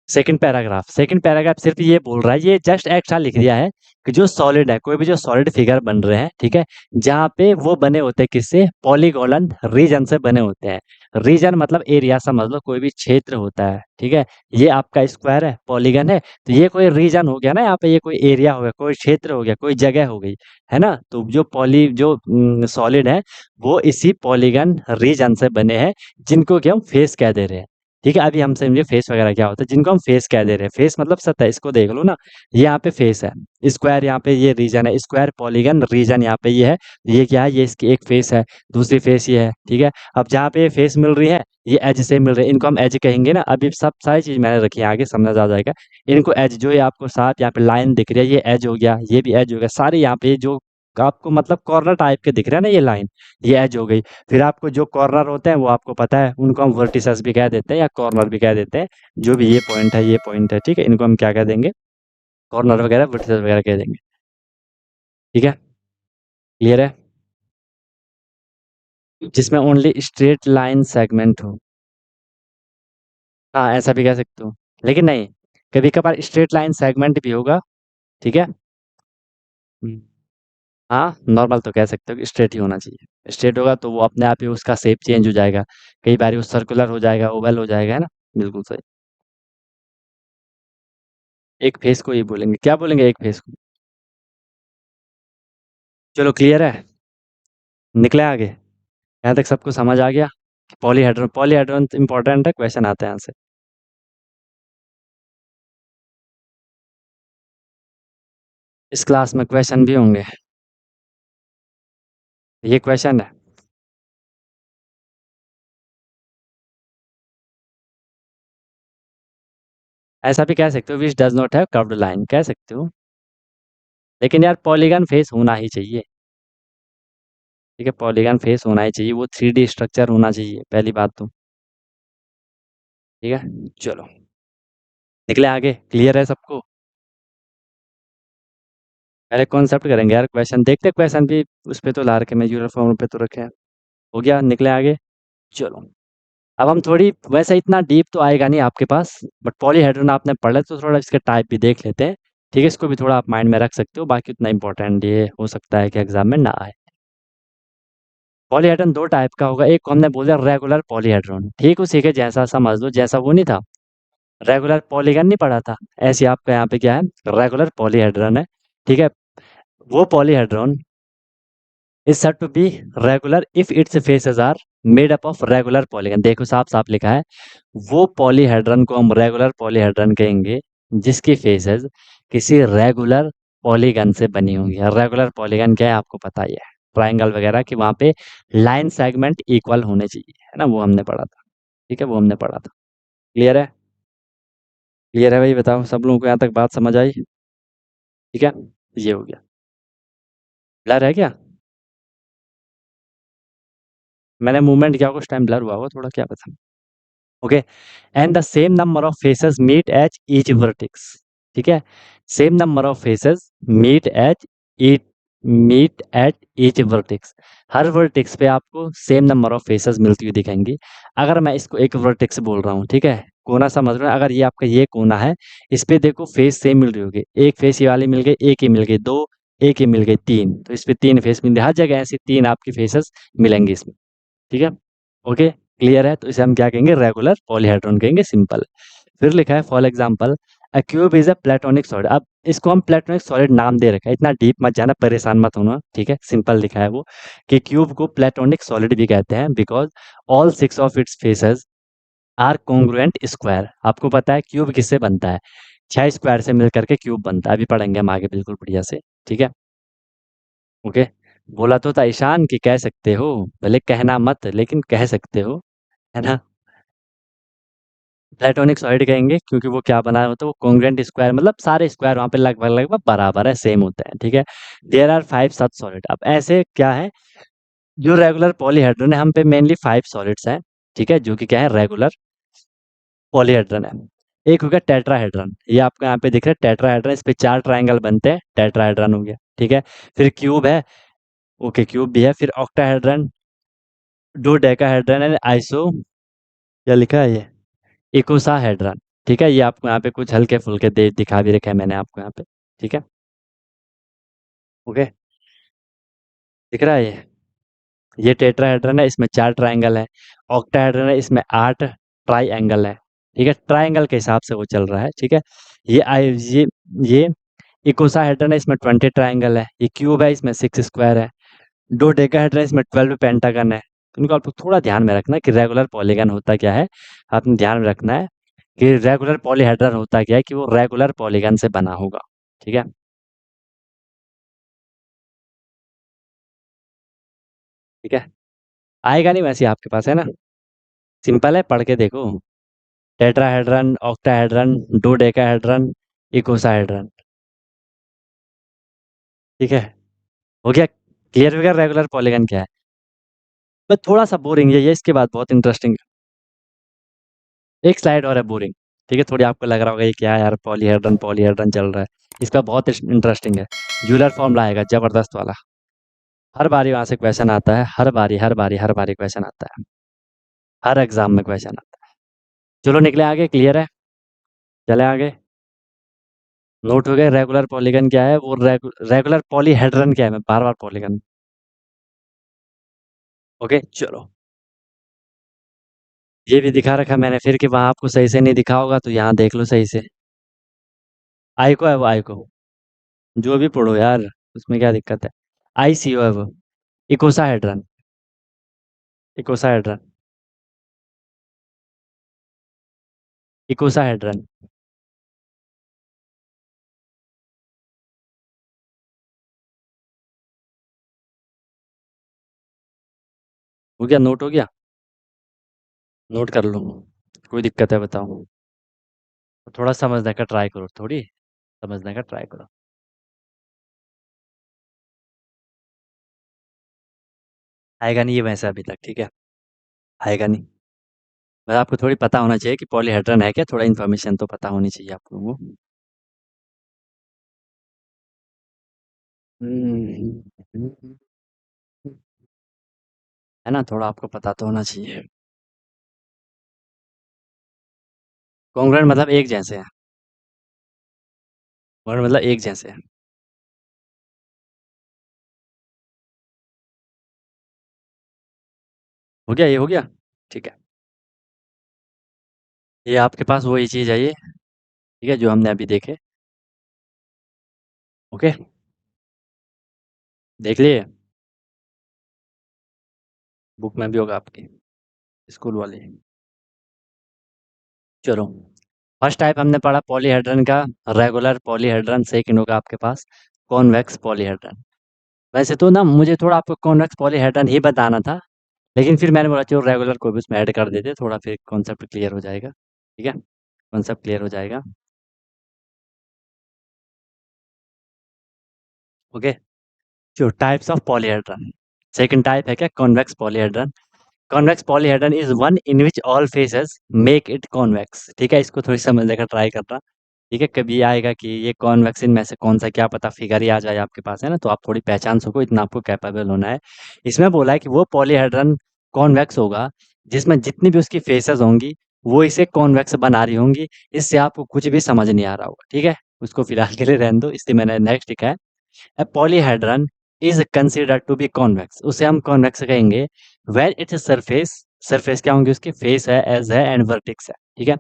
सेकंड पैराग्राफ सिर्फ ये बोल रहा है, ये जस्ट एक्स्ट्रा लिख दिया है कि जो सॉलिड है, कोई भी जो सॉलिड फिगर बन रहे हैं, ठीक है, जहाँ पे वो बने होते हैं किससे? पॉलीगोनल रीजन से बने होते हैं। रीजन मतलब एरिया समझ लो, कोई भी क्षेत्र होता है। ठीक है। ये आपका स्क्वायर है, पॉलीगन है, तो ये कोई रीजन हो गया ना, यहाँ पे ये कोई एरिया हो गया, कोई क्षेत्र हो गया, कोई जगह हो गई, है ना। तो जो सॉलिड है, वो इसी पॉलीगन रीजन से बने हैं, जिनको कि हम फेस कह दे रहे हैं। ठीक है। अभी हम समझे फेस वगैरह क्या होता है, जिनको हम फेस कह दे रहे हैं। फेस मतलब सतह, इसको देख लो ना, ये यहाँ पे फेस है, स्क्वायर यहाँ पे ये रीजन है, स्क्वायर पॉलीगन रीजन यहाँ पे ये है, ये क्या है? ये इसकी एक फेस है, दूसरी फेस ये है। ठीक है। अब जहाँ पे ये फेस मिल रही है, ये एज से मिल रही है, इनको हम एज कहेंगे ना। अभी सब सारी चीज मैंने रखी है, आगे समझ आ जाएगा। इनको एज, जो ये आपको साथ यहाँ पे लाइन दिख रही है, ये एज हो गया, ये भी एज हो गया, सारे यहाँ पे जो आपको मतलब कॉर्नर टाइप के दिख रहे हैं ना, ये लाइन, ये एज हो गई। फिर आपको जो कॉर्नर होते हैं वो आपको पता है, उनको हम वर्टिसेस भी कह देते हैं या कॉर्नर भी कह देते हैं। जो भी ये पॉइंट है, ये पॉइंट है, ठीक है, इनको हम क्या कह देंगे? कॉर्नर वगैरह, वर्टिसेस वगैरह कह देंगे। ठीक है। क्लियर है? जिसमें ओनली स्ट्रेट लाइन सेगमेंट हो। हाँ, ऐसा भी कह सकते हो, लेकिन नहीं, कभी कभार स्ट्रेट लाइन सेगमेंट भी होगा। ठीक है। हम्म, हाँ, नॉर्मल तो कह सकते हो कि स्ट्रेट ही होना चाहिए। स्ट्रेट होगा तो वो अपने आप ही उसका शेप चेंज हो जाएगा, कई बार वो सर्कुलर हो जाएगा, ओवल हो जाएगा, है ना। बिल्कुल सही। एक फेस को ही बोलेंगे, क्या बोलेंगे? एक फेस को। चलो, क्लियर है? निकले आगे? यहाँ तक सबको समझ आ गया? पॉलीहेड्रॉन, पॉलीहेड्रॉन इंपॉर्टेंट है, क्वेश्चन आते हैं यहाँ से। इस क्लास में क्वेश्चन भी होंगे, ये क्वेश्चन है। ऐसा भी कह सकते हो, which does not have curved line, कह सकते हो। लेकिन यार पॉलीगन फेस होना ही चाहिए। ठीक है, पॉलीगन फेस होना ही चाहिए, वो 3D स्ट्रक्चर होना चाहिए, पहली बात तो। ठीक है। चलो, निकले आगे? क्लियर है सबको? पहले कॉन्सेप्ट करेंगे यार, क्वेश्चन देखते, क्वेश्चन भी उस पे तो ला रखे, मैं यूनिफॉर्म पे तो रखे हैं। हो गया? निकले आगे? चलो, अब हम थोड़ी, वैसे इतना डीप तो आएगा नहीं आपके पास, बट पॉलीहेड्रॉन आपने पढ़ा तो थोड़ा इसके टाइप भी देख लेते हैं। ठीक है, इसको भी थोड़ा आप माइंड में रख सकते हो, बाकी उतना इंपॉर्टेंट ये हो सकता है कि एग्जाम में ना आए। पॉलीहेड्रॉन दो टाइप का होगा, एक को हमने बोला रेगुलर पॉलीहेड्रॉन, ठीक उसी के जैसा समझ लो, जैसा वो नहीं था, रेगुलर पॉलीगन नहीं पढ़ा था, ऐसे आपका यहाँ पे क्या है? रेगुलर पॉलीहेड्रॉन है। ठीक है। वो polyhedron is said to be regular if its faces are made up of regular polygon। देखो साफ साफ लिखा है, वो पॉलीहेड्रन को हम रेगुलर पॉलीहेड्रन कहेंगे जिसकी फेसेस किसी रेगुलर पॉलीगन से बनी होंगी। रेगुलर पॉलीगन क्या है आपको पता ही है, ट्राइंगल वगैरह कि वहाँ पे लाइन सेगमेंट इक्वल होने चाहिए, है ना, वो हमने पढ़ा था। ठीक है, वो हमने पढ़ा था। क्लियर है? क्लियर है भाई? बताओ, सब लोगों को यहाँ तक बात समझ आई? ठीक है, ये हो गया। ब्लर है क्या? मैंने मूवमेंट किया कुछ टाइम, ब्लर हुआ होगा थोड़ा, क्या पता। Okay. And the same number of faces meet H each vertex. ठीक है। Same number of faces meet H each meet at each vertex. हर वर्टेक्स पे आपको सेम नंबर ऑफ फेसेस मिलती हुई दिखेंगी। अगर मैं इसको एक वर्टेक्स बोल रहा हूँ, ठीक है, कोना समझ रहे हो, अगर ये आपका ये कोना है, इस पे देखो फेस सेम मिल रही होगी, एक फेस ये वाली मिल गई, एक ही मिल गई, दो, एक ही मिल गई, तीन, तो इस पे तीन फेस मिल गई, हर जगह ऐसी तीन आपकी फेसेस मिलेंगी इसमें। ठीक है। ओके। क्लियर है? तो इसे हम क्या कहेंगे? रेगुलर पॉलीहेड्रॉन कहेंगे, सिंपल। फिर लिखा है for example, a cube is a platonic solid. अब इसको हम प्लेटोनिक सॉलिड नाम दे रखा है, इतना डीप मत जाना, परेशान मत होना, ठीक है, सिंपल लिखा है वो कि क्यूब को प्लेटोनिक सॉलिड भी कहते हैं because all six of its faces are congruent square. आपको पता है क्यूब किससे बनता है? 6 स्क्वायर से मिलकर के क्यूब बनता है, अभी पढ़ेंगे हम आगे बिल्कुल बढ़िया से, ठीक है। ओके। बोला तो था ईशान कि कह सकते हो, भले कहना मत लेकिन कह सकते हो, है ना। प्लेटोनिक सॉलिड कहेंगे क्योंकि वो क्या बना होता है, वो कॉन्ग्रुएंट स्क्वायर, मतलब सारे स्क्वायर वहाँ पे लगभग लगभग बराबर है, सेम होते हैं, ठीक है। There are 5 such solid. अब ऐसे क्या है, जो रेगुलर पॉलीहेड्रन है, हम पे मेनली 5 सॉलिड्स हैं, ठीक है, जो कि क्या है, रेगुलर पॉलीहेड्रन है। एक हो गया टेट्राहेड्रन, ये आपको यहाँ पे दिख रहा है टेट्राहेड्रन, इस पे 4 ट्रायंगल बनते हैं, टेट्राहेड्रन हो गया, ठीक है। फिर क्यूब है, ओके क्यूब भी है। फिर ऑक्टाहेड्रन, डोडेकाहेड्रन एंड आइसो, क्या लिखा है ये, इकोसाहेड्रन, ठीक है। ये आपको यहाँ पे कुछ हल्के फुल्के दे दिखा भी रखे हैं मैंने आपको यहाँ पे, ठीक है। ओके, दिख रहा है ये टेट्राहेड्रन है, इसमें 4 ट्रायंगल है। ऑक्टाहेड्रन है, इसमें 8 ट्राइएंगल है, ठीक है, ट्रायंगल के हिसाब से वो चल रहा है, ठीक है। ये आई ये इकोसाहेड्रन है, इसमें 20 ट्रायंगल है। ये क्यूब है, इसमें 6 स्क्वायर है। डोडेकाहेड्रन, इसमें 12 पेंटागन है। इनको आपको थोड़ा ध्यान में रखना है कि रेगुलर पॉलीगन होता क्या है, आपने ध्यान में रखना है कि रेगुलर पॉलीहेड्रन होता क्या है, कि वो रेगुलर पॉलीगन से बना होगा, ठीक है। ठीक है, आएगा नहीं वैसे आपके पास, है ना, सिंपल है, पढ़ के देखो। टेट्राहेड्रन, ऑक्टाहेड्रन, डोडेकाहेड्रन, इकोसाहेड्रन, ठीक है। हो गया, क्लियर हो गया रेगुलर पॉलीगन क्या है। बस थोड़ा सा बोरिंग है ये, इसके बाद बहुत इंटरेस्टिंग। एक स्लाइड और है बोरिंग, ठीक है, थोड़ी आपको लग रहा होगा ये क्या है यार, पॉलीहेड्रन पॉलीहेड्रन चल रहा है। इसका बहुत इंटरेस्टिंग है, यूलर फॉर्मूला आएगा जबरदस्त वाला। हर बारी वहां से क्वेश्चन आता है, हर बारी क्वेश्चन आता है, हर एग्जाम में क्वेश्चन आता है। चलो निकले आगे, क्लियर है, चले आगे। नोट हो गया रेगुलर पॉलीगन क्या है, वो रेगुलर पॉलीहेड्रन क्या है, मैं बार बार पॉलीगन। ओके चलो, ये भी दिखा रखा मैंने फिर कि वहां आपको सही से नहीं दिखा होगा, तो यहाँ देख लो सही से। आइको है वो, आइको, जो भी पढ़ो यार, उसमें क्या दिक्कत है। ICO है वो, इकोसाहेड्रन, इकोसाहेड्रन, इकोसाहेड्रन। हो गया, नोट हो गया, नोट कर लो, कोई दिक्कत है बताओ। थोड़ा समझने का ट्राई करो, थोड़ी समझने का ट्राई करो। आएगा नहीं ये वैसे अभी तक, ठीक है, आएगा नहीं। बस आपको थोड़ी पता होना चाहिए कि पॉलीहेड्रन है क्या, थोड़ा इन्फॉर्मेशन तो पता होनी चाहिए आप लोगों को। हम्म, है ना, थोड़ा आपको पता तो होना चाहिए। कॉन्ग्रुएंट मतलब एक जैसे हैं, कॉन्ग्रुएंट मतलब एक जैसे हैं। हो गया, ये हो गया, ठीक है। ये आपके पास वही चीज़ है ये, ठीक है, जो हमने अभी देखे। ओके, देख लिए, बुक में भी होगा आपकी, स्कूल वाली। चलो, फर्स्ट टाइप हमने पढ़ा पॉलीहेड्रन का, रेगुलर पॉलीहेड्रन। सेकंड होगा आपके पास कॉन्वेक्स पॉलीहेड्रन। वैसे तो ना मुझे थोड़ा आपको कॉन्वेक्स पॉलीहेड्रन ही बताना था, लेकिन फिर मैंने बोला चलो रेगुलर को भी उसमें ऐड कर देते, थोड़ा फिर कॉन्सेप्ट क्लियर हो जाएगा, ठीक है, कॉन्सेप्ट क्लियर हो जाएगा। ओके, जो types of polyhedron, second type है क्या, convex polyhedron. Convex polyhedron is one in which all faces make it convex, ठीक है, इसको थोड़ी समझने का ट्राई करना, ठीक है। कभी आएगा कि ये कॉन्वेक्स इनमें से कौन सा, क्या पता फिगर ही आ जाए आपके पास, है ना, तो आप थोड़ी पहचान सको, इतना आपको कैपेबल होना है। इसमें बोला है कि वो पॉलीहेड्रन कॉन्वेक्स होगा जिसमें जितनी भी उसकी फेसेस होंगी वो इसे कॉन्वेक्स बना रही होंगी। इससे आपको कुछ भी समझ नहीं आ रहा होगा, ठीक है, उसको फिलहाल के लिए रहने दो, इसलिए मैंने नेक्स्ट लिखा है। A polyhedron is considered to be convex, उसे हम convex कहेंगे when its surface, surface क्या होंगी उसकी, face है, edge है and vertex है, ठीक है।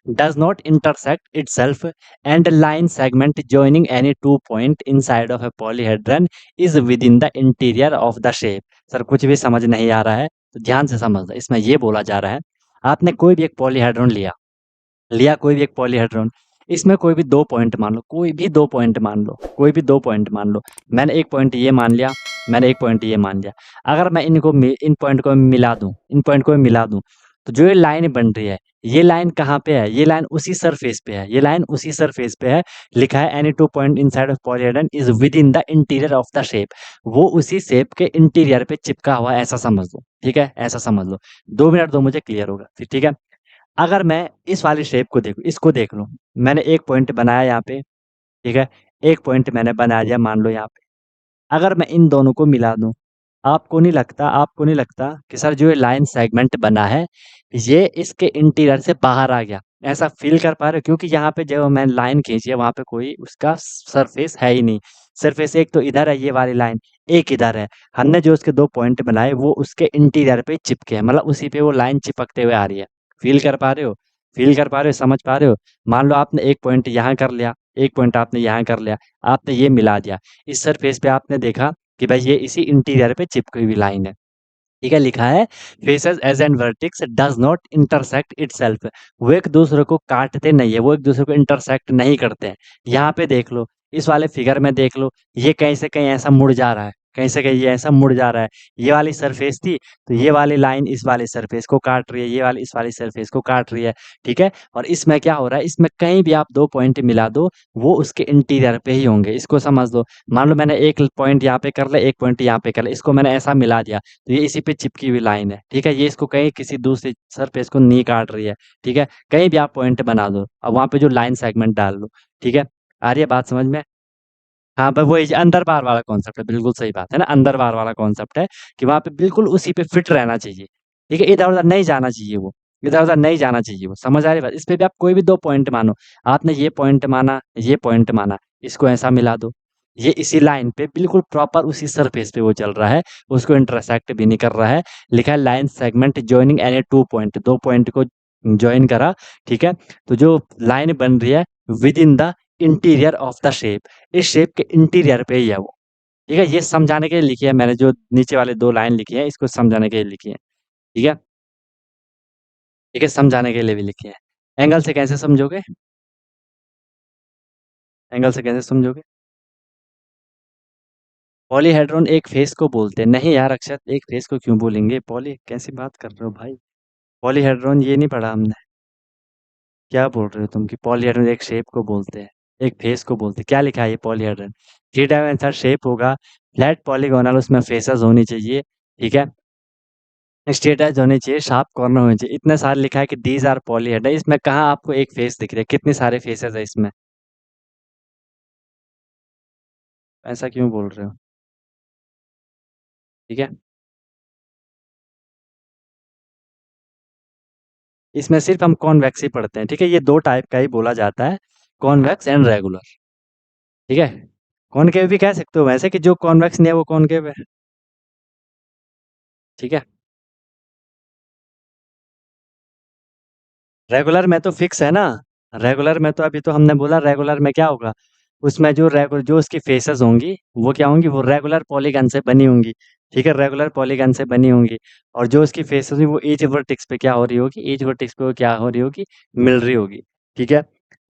Does not intersect itself and line segment joining any two point inside of A polyhedron is with in the interior of the shape. Sir कुछ भी समझ नहीं आ रहा है तो ध्यान से समझना, इसमें ये बोला जा रहा है आपने कोई भी एक पॉलीहेड्रन लिया, कोई भी एक पॉलीहेड्रॉन, इसमें कोई भी 2 पॉइंट मान लो, कोई भी 2 पॉइंट मान लो, कोई भी 2 पॉइंट मान लो। मैंने 1 पॉइंट ये मान लिया, मैंने 1 पॉइंट ये मान लिया। अगर मैं इन पॉइंट को मिला दूँ, तो जो ये लाइन बन रही है, ये लाइन कहाँ पे है? ये लाइन उसी सरफेस पे है, ये लाइन उसी सरफेस पे है। लिखा है any 2 point inside of polyhedron is with in the interior of the shape. वो उसी शेप के इंटीरियर पे चिपका हुआ है, ऐसा समझ लो, ठीक है? ऐसा समझ लो। 2 मिनट दो मुझे, क्लियर होगा फिर, ठीक है? अगर मैं इस वाली शेप को देखूँ, इसको देख लो, मैंने 1 पॉइंट बनाया यहाँ पे, ठीक है? 1 पॉइंट मैंने बना दिया मान लो यहाँ पे। अगर मैं इन दोनों को मिला दूँ, आपको नहीं लगता कि सर जो ये लाइन सेगमेंट बना है, ये इसके इंटीरियर से बाहर आ गया? ऐसा फ़ील कर पा रहे हो? क्योंकि यहाँ पे जो मैंने लाइन खींची है, वहाँ पे कोई उसका सरफेस है ही नहीं। सरफेस एक तो इधर है ये वाली लाइन, एक इधर है। हमने जो उसके 2 पॉइंट बनाए, वो उसके इंटीरियर पे चिपके हैं, मतलब उसी पे वो लाइन चिपकते हुए आ रही है। फ़ील कर पा रहे हो? समझ पा रहे हो? मान लो आपने 1 पॉइंट यहाँ कर लिया, 1 पॉइंट आपने यहाँ कर लिया, आपने ये मिला दिया। इस सरफेस पे आपने देखा कि भाई ये इसी इंटीरियर पे चिपकी हुई लाइन है। ठीक है, लिखा है faces edge an vertex does not intersect itself. वो एक दूसरे को काटते नहीं है, वो एक दूसरे को इंटरसेक्ट नहीं करते हैं। यहाँ पे देख लो, इस वाले फिगर में देख लो, ये कहीं से कहीं ऐसा मुड़ जा रहा है, कहीं से कहीं ये ऐसा मुड़ जा रहा है। ये वाली सरफेस थी, तो ये वाली लाइन इस वाली सरफेस को काट रही है, ये वाली इस वाली सरफेस को काट रही है, ठीक है। और इसमें क्या हो रहा है, इसमें कहीं भी आप 2 पॉइंट मिला दो, वो उसके इंटीरियर पे ही होंगे, इसको समझ लो। मान लो मैंने 1 पॉइंट यहाँ पे कर लिया, 1 पॉइंट यहाँ पे कर लिया, इसको मैंने ऐसा मिला दिया, तो ये इसी पे चिपकी हुई लाइन है, ठीक है। ये इसको कहीं किसी दूसरी सरफेस को नहीं काट रही है, ठीक है। कहीं भी आप पॉइंट बना दो, अब वहाँ पे जो लाइन सेगमेंट डाल दो, ठीक है। आ रही है बात समझ में? हाँ, पर वही अंदर बार वाला कॉन्सेप्ट है, बिल्कुल सही बात है ना, अंदर बार वाला कॉन्सेप्ट है कि वहाँ पे बिल्कुल उसी पे फिट रहना चाहिए, ठीक है। इधर-उधर नहीं जाना चाहिए वो, इधर-उधर नहीं जाना चाहिए वो, समझ आ रही है बात? इस पे भी आप कोई भी 2 पॉइंट मानो, आपने ये पॉइंट माना, ये पॉइंट माना, इसको ऐसा मिला दो, ये इसी लाइन पे बिल्कुल प्रॉपर उसी सरफेस पे वो चल रहा है, उसको इंटरसेक्ट भी नहीं कर रहा है। लिखा है line segment joining any 2 point, 2 point को जॉइन करा, ठीक है। तो जो लाइन बन रही है with in the interior of the shape, इस शेप के इंटीरियर पे ही है वो, ठीक है। ये समझाने के लिए लिखी है मैंने, जो नीचे वाले 2 लाइन लिखी है, इसको समझाने के लिए लिखी है, ठीक है। ठीक है, समझाने के लिए भी लिखी है। एंगल से कैसे समझोगे? एंगल से कैसे समझोगे? पॉलीहेड्रॉन एक फेस को बोलते हैं। नहीं यार अक्षत, एक फेस को क्यों बोलेंगे? पॉली कैसी बात कर रहे हो भाई? पॉलीहेड्रॉन ये नहीं पढ़ा हमने। क्या बोल रहे हो तुम कि पॉलीहेड्रॉन एक शेप को बोलते हैं, एक फेस को बोलते हैं? क्या लिखा है ये पॉलीहेड्रॉन? 3 डायमेंशनल शेप होगा, फ्लैट पॉलीगोनल, उसमें फेसेस होनी चाहिए, ठीक है। स्ट्रेट एज होनी चाहिए, शार्प कॉर्नर होनी चाहिए। इतने सारे लिखा है कि दीज आर पॉलीहेड्रॉन, इसमें कहाँ आपको एक फेस दिख रही है? कितने सारे फेसेस है इसमें? ऐसा क्यों बोल रहे हो? ठीक है। इसमें सिर्फ हम कॉन्वेक्स ही पढ़ते हैं, ठीक है। ये 2 टाइप का ही बोला जाता है, कॉन्वेक्स एंड रेगुलर, ठीक है। कॉनकेव भी कह सकते हो वैसे, कि जो कॉन्वेक्स नहीं है वो कॉनकेव है, ठीक है। रेगुलर में तो फिक्स है ना, रेगुलर में तो अभी तो हमने बोला रेगुलर में क्या होगा, उसमें जो उसकी फेसेस होंगी वो क्या होंगी, वो रेगुलर पॉलीगन से बनी होंगी, ठीक है। रेगुलर पॉलीगन से बनी होंगी, और जो उसकी फेसेस होंगी वो ईच वर्टेक्स पे क्या हो रही होगी, ईच वर्टेक्स पे वो क्या हो रही होगी, मिल रही होगी, ठीक है।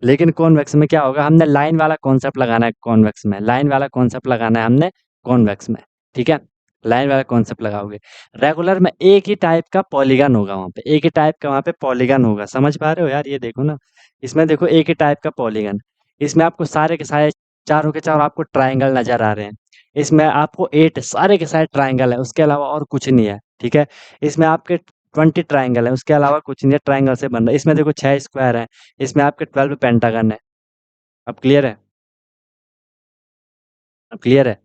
लेकिन कॉन्वेक्स में क्या होगा, हमने लाइन वाला कॉन्सेप्ट लगाना है कॉन्वेक्स में, लाइन वाला कॉन्सेप्ट लगाना है हमने कॉन्वेक्स में, ठीक है। लाइन वाला कॉन्सेप्ट लगाओगे। रेगुलर में एक ही टाइप का पॉलीगन होगा वहाँ पे, एक ही टाइप का वहाँ पे पॉलीगन होगा, समझ पा रहे हो यार? ये देखो ना, इसमें देखो एक ही टाइप का पॉलीगन, इसमें आपको सारे के सारे, चारों के चारों आपको ट्रायंगल नज़र आ रहे हैं। इसमें आपको 8 सारे के सारे ट्रायंगल है, उसके अलावा और कुछ नहीं है, ठीक है। इसमें आपके 20 ट्रायंगल है, उसके अलावा कुछ नहीं है, ट्रायंगल से बन रहा है। इसमें देखो 6 स्क्वायर है, इसमें आपके 12 पेंटागन है। अब क्लियर है? अब क्लियर है?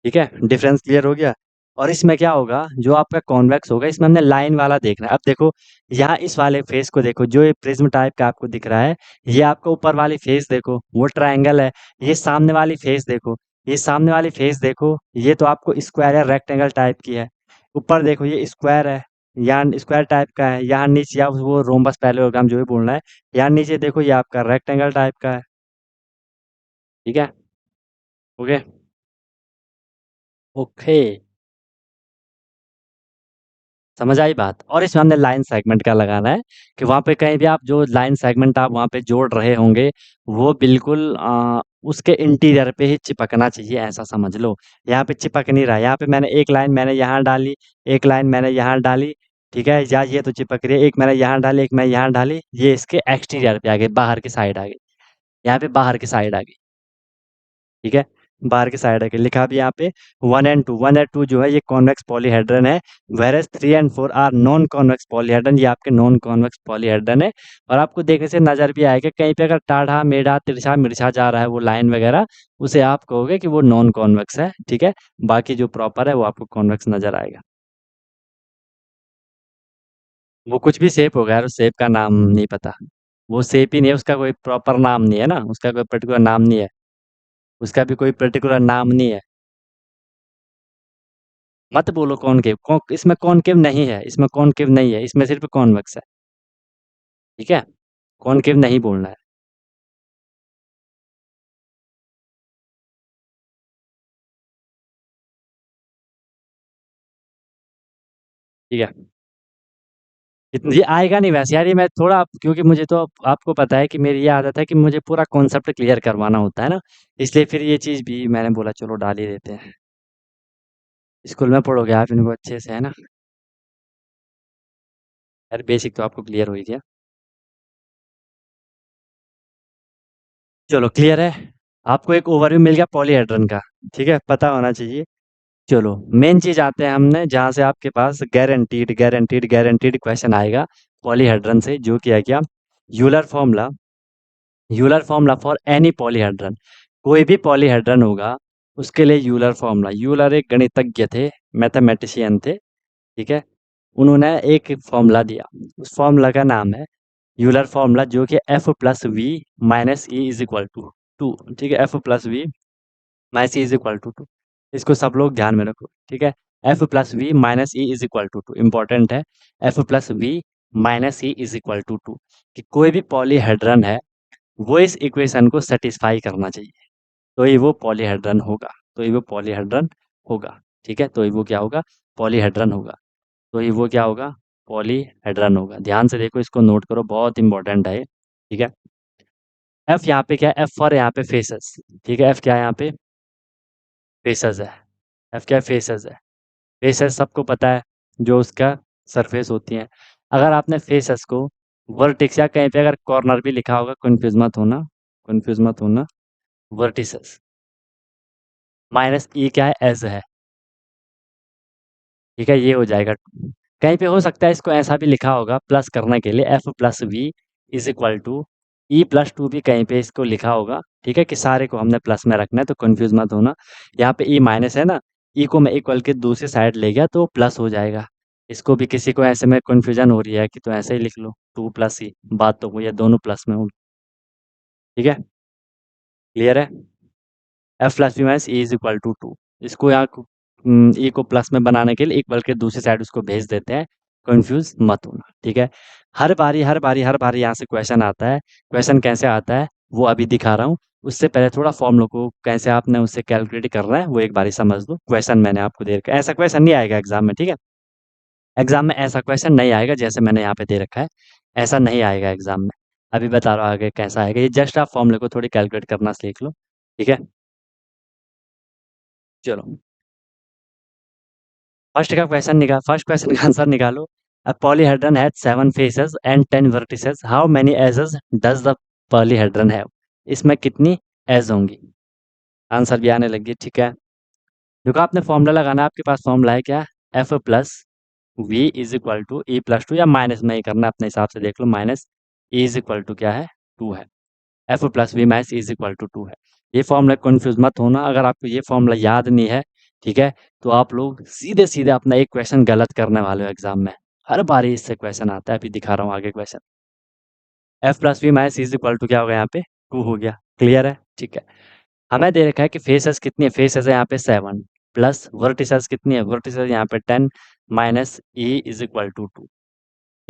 ठीक है, डिफरेंस क्लियर हो गया। और इसमें क्या होगा, जो आपका कॉन्वेक्स होगा, इसमें हमने लाइन वाला देखना है। अब देखो यहाँ इस वाले फेस को देखो, जो ये प्रिज्म टाइप का आपको दिख रहा है, ये आपका ऊपर वाली फेस देखो, वो ट्रायंगल है। ये सामने वाली फेस देखो, ये सामने वाली फेस देखो, ये तो आपको स्क्वायर या रेक्टेंगल टाइप की है। ऊपर देखो ये स्क्वायर है, यहाँ स्क्वायर टाइप का है, यहाँ नीचे या वो रोम्बस पैरेललोग्राम जो भी बोलना है, यहाँ नीचे देखो ये आपका रेक्टेंगल टाइप का है, ठीक है? ओके? ओके, समझ आई बात? और इसमें हमने लाइन सेगमेंट का लगाना है कि वहाँ पे कहीं भी आप जो लाइन सेगमेंट आप वहाँ पे जोड़ रहे होंगे, वो बिल्कुल उसके इंटीरियर पे ही चिपकना चाहिए, ऐसा समझ लो। यहाँ पे चिपक नहीं रहा है, यहाँ पे मैंने एक लाइन मैंने यहाँ डाली, एक लाइन मैंने यहाँ डाली, ठीक है? या ये तो चिपक रही है, एक मैंने यहाँ डाली, एक मैंने यहाँ डाली, ये इसके एक्सटीरियर पे आ गई, बाहर की साइड आ गई। यहाँ पे बाहर की साइड आ गई, ठीक है? बाहर की साइड है कि लिखा भी यहाँ पे 1 एंड 2 जो है ये कॉन्वेक्स पॉलीहेड्रन है, whereas 3 and 4 are non convex polyhedron, ये आपके नॉन कॉन्वेक्स पॉलीहेड्रन है। और आपको देखने से नज़र भी आएगा कहीं पे अगर टाढ़ा, मेढ़ा, तिरछा, मिर्चा जा रहा है वो लाइन वगैरह, उसे आप कहोगे कि वो नॉन कॉन्वेक्स है, ठीक है? बाकी जो प्रॉपर है वो आपको कॉन्वेक्स नज़र आएगा। वो कुछ भी शेप होगा यार, उस शेप का नाम नहीं पता। वो शेप ही नहीं है, उसका कोई प्रॉपर नाम नहीं है ना, उसका कोई पर्टिकुलर नाम नहीं है, उसका भी कोई पर्टिकुलर नाम नहीं है। मत बोलो कॉनकेव, इसमें कॉनकेव नहीं है, इसमें कॉनकेव नहीं है, इसमें सिर्फ कॉन्वेक्स है, ठीक है? कॉनकेव नहीं बोलना है, ठीक है? ये आएगा नहीं वैसे यार, ये मैं थोड़ा क्योंकि मुझे तो आपको पता है कि मेरी ये आदत है कि मुझे पूरा कॉन्सेप्ट क्लियर करवाना होता है ना, इसलिए फिर ये चीज़ भी मैंने बोला चलो डाल ही देते हैं। स्कूल में पढ़ोगे आप इनको अच्छे से, है ना? यार बेसिक तो आपको क्लियर हो ही गया। चलो क्लियर है, आपको एक ओवरव्यू मिल गया पॉलीहेड्रन का, ठीक है? पता होना चाहिए। चलो मेन चीज़ आते हैं हमने जहाँ से आपके पास गारंटीड क्वेश्चन आएगा पॉलीहेड्रन से, जो कि है क्या? Euler formula, Euler formula for any polyhedron. कोई भी पॉलीहेड्रन होगा उसके लिए यूलर फॉर्मूला, यूलर एक गणितज्ञ थे, मैथमेटिशियन थे, ठीक है? उन्होंने एक फॉर्मूला दिया, उस फॉर्मूला का नाम है यूलर फॉर्मूला, जो कि F plus V minus E is equal to two, ठीक है? F plus V minus E is equal to two, इसको सब लोग ध्यान में रखो, ठीक है? F plus V minus E is equal to two important है, F plus V minus E is equal to two, कि कोई भी पॉलीहेड्रन है वो इस इक्वेशन को सेटिस्फाई करना चाहिए, तो ही वो पॉलीहेड्रन होगा, तो ही वो पॉलीहेड्रन होगा, ठीक है? तो ही वो क्या होगा? पॉलीहेड्रन होगा, तो ही वो क्या होगा? पॉलीहेड्रन होगा। ध्यान से देखो, इसको नोट करो, बहुत इंपॉर्टेंट है ये, ठीक है? एफ यहाँ पे क्या है? एफ फॉर यहाँ पे फेसेस, ठीक है? एफ क्या है यहाँ पे? फेसेस है। एफ क्या है? फेसेस है। फेसेस सबको पता है, जो उसका सरफेस होती है। अगर आपने फेसेस को वर्टेक्स या कहीं पे अगर कॉर्नर भी लिखा होगा, कंफ्यूज मत होना, कंफ्यूज मत होना, वर्टिसेस माइनस ई क्या है? एज है, ठीक है? ये हो जाएगा। कहीं पे हो सकता है इसको ऐसा भी लिखा होगा प्लस करने के लिए, F plus V is equal to E plus two, भी कहीं पे इसको लिखा होगा, ठीक है? कि सारे को हमने प्लस में रखना है, तो कंफ्यूज मत होना। यहाँ पे ई माइनस है ना, ई को मैं इक्वल के दूसरी साइड ले गया तो प्लस हो जाएगा। इसको भी किसी को ऐसे में कन्फ्यूजन हो रही है कि तो ऐसे ही लिख लो, टू प्लस ई, बात तो वो ये दोनों प्लस में होगी, ठीक है? क्लियर है? F plus B minus E is equal to two, इसको यहाँ ई को प्लस में बनाने के लिए इक्वल के दूसरी साइड उसको भेज देते हैं, कंफ्यूज मत होना, ठीक है? हर बारी यहाँ से क्वेश्चन आता है। क्वेश्चन कैसे आता है वो अभी दिखा रहा हूँ, उससे पहले थोड़ा फॉर्मूला को कैसे आपने उससे कैलकुलेट करना है वो एक बारी समझ लो। क्वेश्चन मैंने आपको दे रखा है, ऐसा क्वेश्चन नहीं आएगा एग्जाम में, ठीक है? एग्जाम में ऐसा क्वेश्चन नहीं आएगा जैसे मैंने यहाँ पे दे रखा है, ऐसा नहीं आएगा एग्जाम में। अभी बता रहा हूँ आगे कैसा आएगा, ये जस्ट आप फॉर्मूले को थोड़ी कैलकुलेट करना सीख लो, ठीक है? चलो फर्स्ट क्वेश्चन का आंसर निकालो। A polyhedron has 7 faces and 10 vertices, how many edges does the polyhedron have? इसमें कितनी एज होंगी? आंसर भी आने लगी, ठीक है? देखो आपने फॉर्मूला लगाना है, आपके पास फॉर्मूला है क्या? F plus V is equal to E plus two, या माइनस में ही करना है अपने हिसाब से देख लो, minus E is equal to क्या है? टू है। F plus V minus is equal to two है। ये फॉर्मूला कन्फ्यूज मत होना, अगर आपको ये फॉर्मूला याद नहीं है, ठीक है, तो आप लोग सीधे सीधे अपना एक क्वेश्चन गलत करने वाले हो एग्जाम में। हर बारी इससे क्वेश्चन आता है, अभी दिखा रहा हूँ आगे question. F plus V minus is equal to क्या हो गया यहाँ पे? टू हो गया, क्लियर है? ठीक है। हमें दे रखा है कि फेसेस कितनी है? फेसेस है यहाँ पे 7, प्लस वर्टिसेस कितनी है, वर्टिसेस यहाँ पे 10 minus E is equal to 2।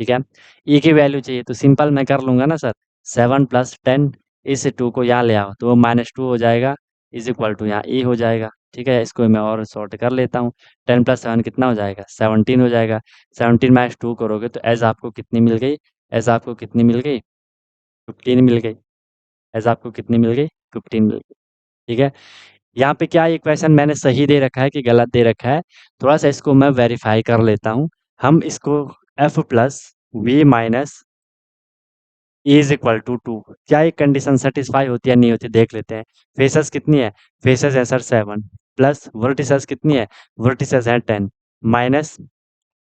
ठीक है, ई की वैल्यू चाहिए तो सिंपल मैं कर लूंगा ना सर, 7 प्लस 10, इस 2 को यहाँ ले आओ तो वो -2 हो जाएगा, इज इक्वल टू यहाँ ई हो जाएगा। ठीक है, इसको मैं और सॉर्ट कर लेता हूँ। 10 प्लस 7 कितना हो जाएगा, 17 हो जाएगा। 17 माइनस 2 करोगे तो एज आपको कितनी मिल गई, एज आपको कितनी मिल गई, 15 मिल गई। एज आपको कितनी मिल गई, 15 मिल गई। ठीक है, यहाँ पे क्या ये क्वेश्चन मैंने सही दे रखा है कि गलत दे रखा है, थोड़ा सा इसको मैं वेरीफाई कर लेता हूँ। हम इसको F plus V minus E is equal to 2, क्या ये कंडीशन सेटिस्फाई होती है नहीं होती देख लेते हैं। फेसेस कितनी है, फेसेस है सर 7, प्लस वर्टिसेस कितनी है, वर्टिसेस है 10, माइनस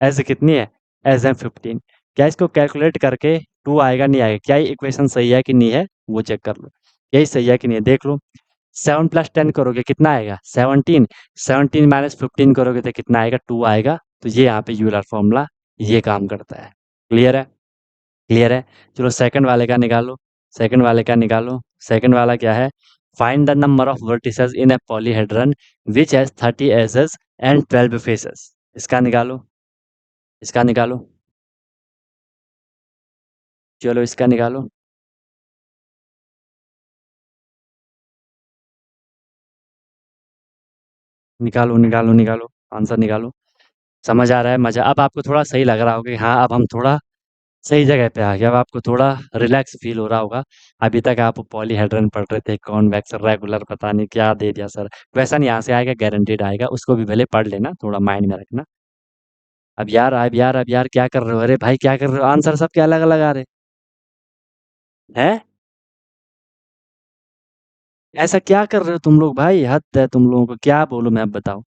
एज कितनी है, एज है 15। क्या इसको कैलकुलेट करके 2 आएगा नहीं आएगा, क्या ये इक्वेशन सही है कि नहीं है वो चेक कर लो, यही सही है कि नहीं है देख लो। 7 प्लस 10 करोगे कितना आएगा, 17, 17 माइनस 15 करोगे तो कितना आएगा, 2 आएगा। तो ये यहाँ पे यूलर फॉर्मूला ये काम करता है। क्लियर है, क्लियर है। चलो सेकंड वाले का निकालो, सेकंड वाले का निकालो। सेकंड वाला क्या है, find the number of vertices in a polyhedron which has 30 edges and 12 faces. इसका निकालो, इसका निकालो, चलो इसका निकालो, निकालो निकालो निकालो, आंसर निकालो। समझ आ रहा है मजा, अब आपको थोड़ा सही लग रहा होगा कि हाँ अब हम थोड़ा सही जगह पे आ गए, अब आपको थोड़ा रिलैक्स फील हो रहा होगा। अभी तक आप पॉलीहेड्रन पढ़ रहे थे, कॉन्वेक्स रेगुलर पता नहीं क्या दे दिया सर। क्वेश्चन यहाँ से आएगा, गारंटीड आएगा, उसको भी भले पढ़ लेना, थोड़ा माइंड में रखना। अब यार अब यार क्या कर रहे हो, अरे भाई क्या कर रहे हो, आंसर सबके अलग अलग आ रहे हैं। ऐसा क्या कर रहे हो तुम लोग भाई, हद है तुम लोगों को, क्या बोलूं मैं अब बताओ।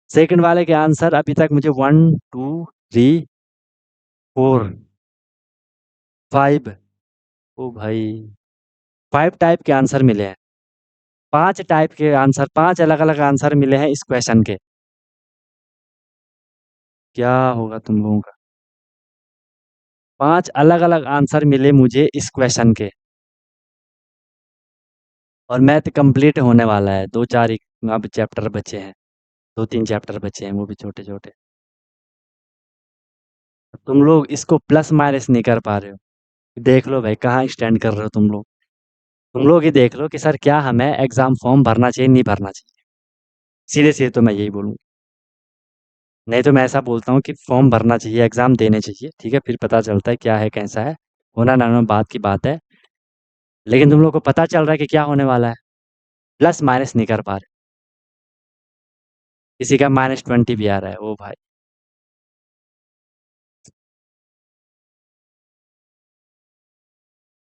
सेकंड वाले के आंसर अभी तक मुझे 1 2 3 4 5, ओ भाई 5 टाइप के आंसर मिले हैं, 5 टाइप के आंसर, 5 अलग अलग आंसर मिले हैं इस क्वेश्चन के। क्या होगा तुम लोगों का, 5 अलग अलग आंसर मिले मुझे इस क्वेश्चन के। और मैथ कंप्लीट होने वाला है, 2 4 अब चैप्टर बचे हैं, 2 3 चैप्टर बचे हैं वो भी छोटे छोटे। तुम लोग इसको प्लस माइनस नहीं कर पा रहे हो, देख लो भाई कहाँ स्टैंड कर रहे हो तुम लोग। तुम लोग ही देख लो कि सर क्या हमें एग्जाम फॉर्म भरना चाहिए नहीं भरना चाहिए, सीधे सीधे तो मैं यही बोलूँ। नहीं तो मैं ऐसा बोलता हूँ कि फॉर्म भरना चाहिए, एग्जाम देने चाहिए, ठीक है, फिर पता चलता है क्या है कैसा है, होना ना होना बात की बात है। लेकिन तुम लोग को पता चल रहा है कि क्या होने वाला है, प्लस माइनस नहीं कर पा रहे, किसी का -20 भी आ रहा है, ओ भाई।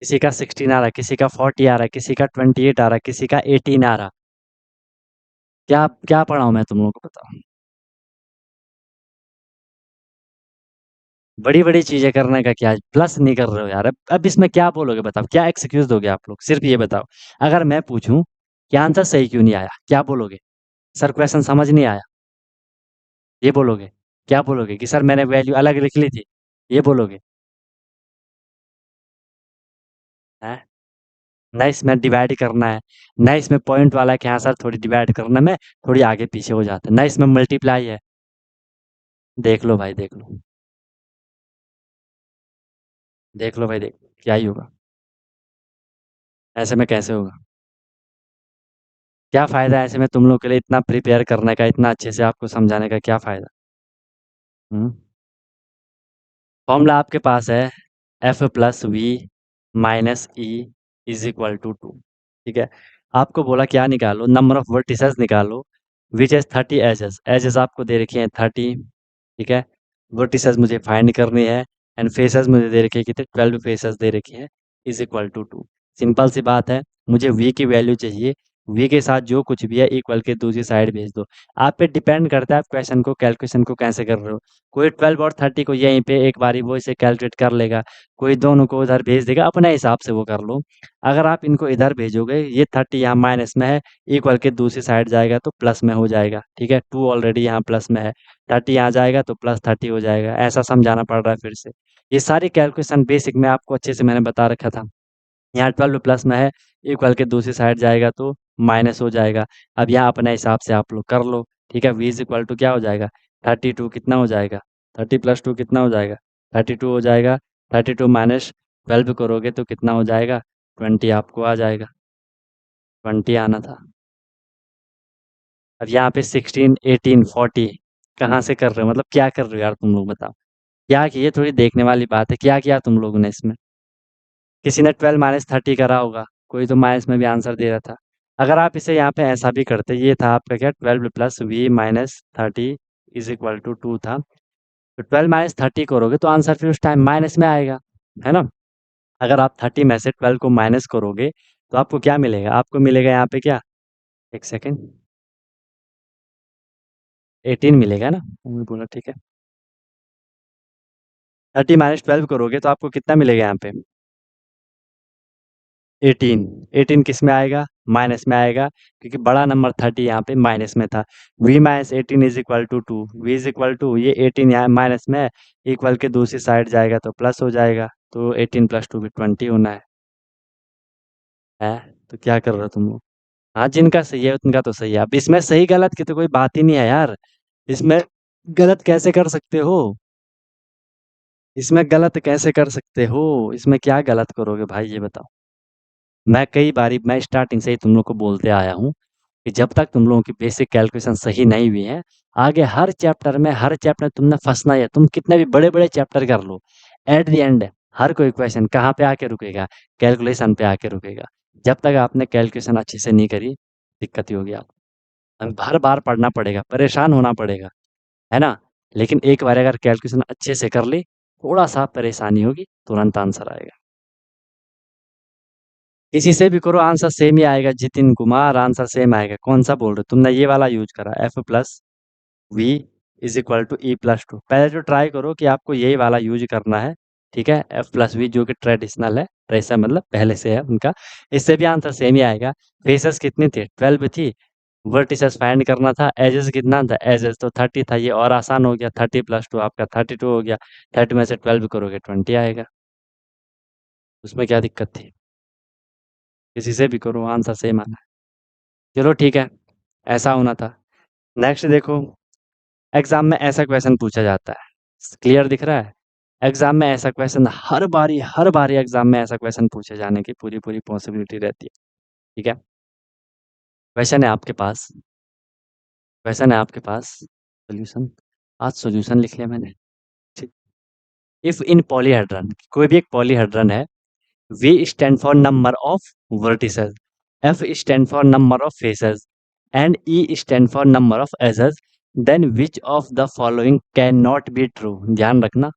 किसी का 16 आ रहा है, किसी का 40 आ रहा है, किसी का 28 आ रहा है, किसी का 18 आ रहा। क्या क्या पढ़ा हूँ मैं तुम लोगों को बताओ। बड़ी बड़ी चीजें करने का क्या, प्लस नहीं कर रहे हो यार, अब इसमें क्या बोलोगे बताओ, क्या एक्सक्यूज दोगे आप लोग, सिर्फ ये बताओ। अगर मैं पूछूं कि आंसर सही क्यों नहीं आया, क्या बोलोगे, सर क्वेश्चन समझ नहीं आया, ये बोलोगे। क्या बोलोगे कि सर मैंने वैल्यू अलग लिख ली थी, ये बोलोगे। है ना, इसमें डिवाइड करना है, ना इसमें पॉइंट वाला है कि हाँ सर थोड़ी डिवाइड करने में थोड़ी आगे पीछे हो जाता है, ना इसमें मल्टीप्लाई है। देख लो भाई देख लो, देख लो भाई देख लो, क्या ही होगा, ऐसे में कैसे होगा। क्या फ़ायदा है ऐसे में तुम लोग के लिए इतना प्रिपेयर करने का, इतना अच्छे से आपको समझाने का, क्या फ़ायदा। हम्म, फॉर्मूला आपके पास है, F plus V minus E is equal to 2। ठीक है, आपको बोला क्या निकालो, नंबर ऑफ वर्टिसेस निकालो विच एज 30 एजेस, एजेस आपको दे रखी हैं 30। ठीक है, वर्टिसेस मुझे फाइंड करनी है, एंड फेसेस मुझे दे रखी है कितने, 12 फेसेस दे रखी है, इज इक्वल टू 2। सिंपल सी बात है, मुझे वी की वैल्यू चाहिए, वी के साथ जो कुछ भी है इक्वल के दूसरी साइड भेज दो। आप पे डिपेंड करता है आप क्वेश्चन को, कैलकुलेशन को कैसे कर रहे हो। कोई 12 और 30 को यहीं पे एक बारी वो इसे कैलकुलेट कर लेगा, कोई दोनों को उधर भेज देगा, अपने हिसाब से वो कर लो। अगर आप इनको इधर भेजोगे, ये 30 यहाँ माइनस में है, इक्वल के दूसरी साइड जाएगा तो प्लस में हो जाएगा। ठीक है, 2 ऑलरेडी यहाँ प्लस में है, 30 यहाँ जाएगा तो प्लस 30 हो जाएगा, ऐसा समझाना पड़ रहा है फिर से। ये सारी कैलकुलेशन बेसिक में आपको अच्छे से मैंने बता रखा था। यहाँ 12 प्लस में है, इक्वल के दूसरी साइड जाएगा तो माइनस हो जाएगा। अब यहाँ अपने हिसाब से आप लोग कर लो, ठीक है, v इज इक्वल टू क्या हो जाएगा, 32 कितना हो जाएगा, 30 + 2 कितना हो जाएगा, 32 हो जाएगा। 32 माइनस 12 करोगे तो कितना हो जाएगा, 20 आपको आ जाएगा, 20 आना था। अब यहाँ पे 16, 18, 40 कहाँ से कर रहे हो, मतलब क्या कर रहे हो यार तुम लोग, बताओ क्या किए, थोड़ी देखने वाली बात है, क्या किया तुम लोगों ने इसमें। किसी ने 12 - 30 करा होगा, कोई तो माइनस में भी आंसर दे रहा था। अगर आप इसे यहाँ पे ऐसा भी करते, ये था आपका क्या, 12 + v - 30 इज इक्वल टू 2 था, तो 12 - 30 करोगे तो आंसर फिर उस टाइम माइनस में आएगा, है ना। अगर आप 30 में से 12 को माइनस करोगे तो आपको क्या मिलेगा, आपको मिलेगा यहाँ पे क्या, एक सेकेंड, 18 मिलेगा ना, मैं बोला ठीक है। 30 - 12 करोगे तो आपको कितना मिलेगा यहाँ पे, 18। 18 किस में आएगा, माइनस में आएगा, क्योंकि बड़ा नंबर 30 यहाँ पे माइनस में था। v - 18 is equal to 2, v is equal to, ये 18 यहाँ माइनस में है, इक्वल के दूसरी साइड जाएगा तो प्लस हो जाएगा, तो 18 + 2 भी 20 होना है। तो क्या कर रहे हो तुम लोग। हाँ, जिनका सही है उनका तो सही है, अब इसमें सही गलत की तो कोई बात ही नहीं है यार। इसमें गलत कैसे कर सकते हो, इसमें गलत कैसे कर सकते हो, इसमें क्या गलत करोगे भाई ये बताओ। मैं कई बारी, मैं स्टार्टिंग से ही तुम लोग को बोलते आया हूँ कि जब तक तुम लोगों की बेसिक कैलकुलेशन सही नहीं हुई है, आगे हर चैप्टर तुमने फंसना ही है, तुम कितने भी बड़े बड़े चैप्टर कर लो, एट द एंड हर कोई क्वेश्चन कहाँ पे आके रुकेगा, कैलकुलेशन पे आके रुकेगा। जब तक आपने कैलकुलेशन अच्छे से नहीं करी, दिक्कत ही होगी आप, हर बार पढ़ना पड़ेगा, परेशान होना पड़ेगा, है ना। लेकिन एक बार अगर कैलकुलेशन अच्छे से कर ली, थोड़ा सा परेशानी होगी, तुरंत आंसर आएगा। किसी से भी करो आंसर सेम ही आएगा, जितिन कुमार आंसर सेम आएगा, कौन सा बोल रहे हो, तुमने ये वाला यूज करा, f + v is equal to e + 2, पहले तो ट्राई करो कि आपको यही वाला यूज करना है, ठीक है, f + v जो कि ट्रेडिशनल है, ट्रेडिशनल मतलब पहले से है उनका, इससे भी आंसर सेम ही आएगा। फेसेस कितनी थी, 12 थी, वर्टिसेस फाइंड करना था, एजेस कितना था, एजेस तो 30 था, ये और आसान हो गया, 30 + 2 आपका 32 हो गया, 30 में से 12 करोगे 20 आएगा, उसमें क्या दिक्कत थी, किसी से भी करो आंसर सेम आना है। चलो ठीक है, ऐसा होना था। नेक्स्ट देखो, एग्जाम में ऐसा क्वेश्चन पूछा जाता है, क्लियर दिख रहा है, एग्जाम में ऐसा क्वेश्चन हर बारी एग्जाम में ऐसा क्वेश्चन पूछे जाने की पूरी पूरी पॉसिबिलिटी रहती है, ठीक है। क्वेश्चन है आपके पास, क्वेश्चन है आपके पास, सोल्यूशन, आज सोल्यूशन लिख लिया मैंने, ठीक। इफ इन पॉलीहेड्रन, कोई भी एक पॉलीहेड्रन है, V stand for number of vertices, F stand for number of faces, and E stand for number of edges, then which of the following cannot be true, ध्यान रखना,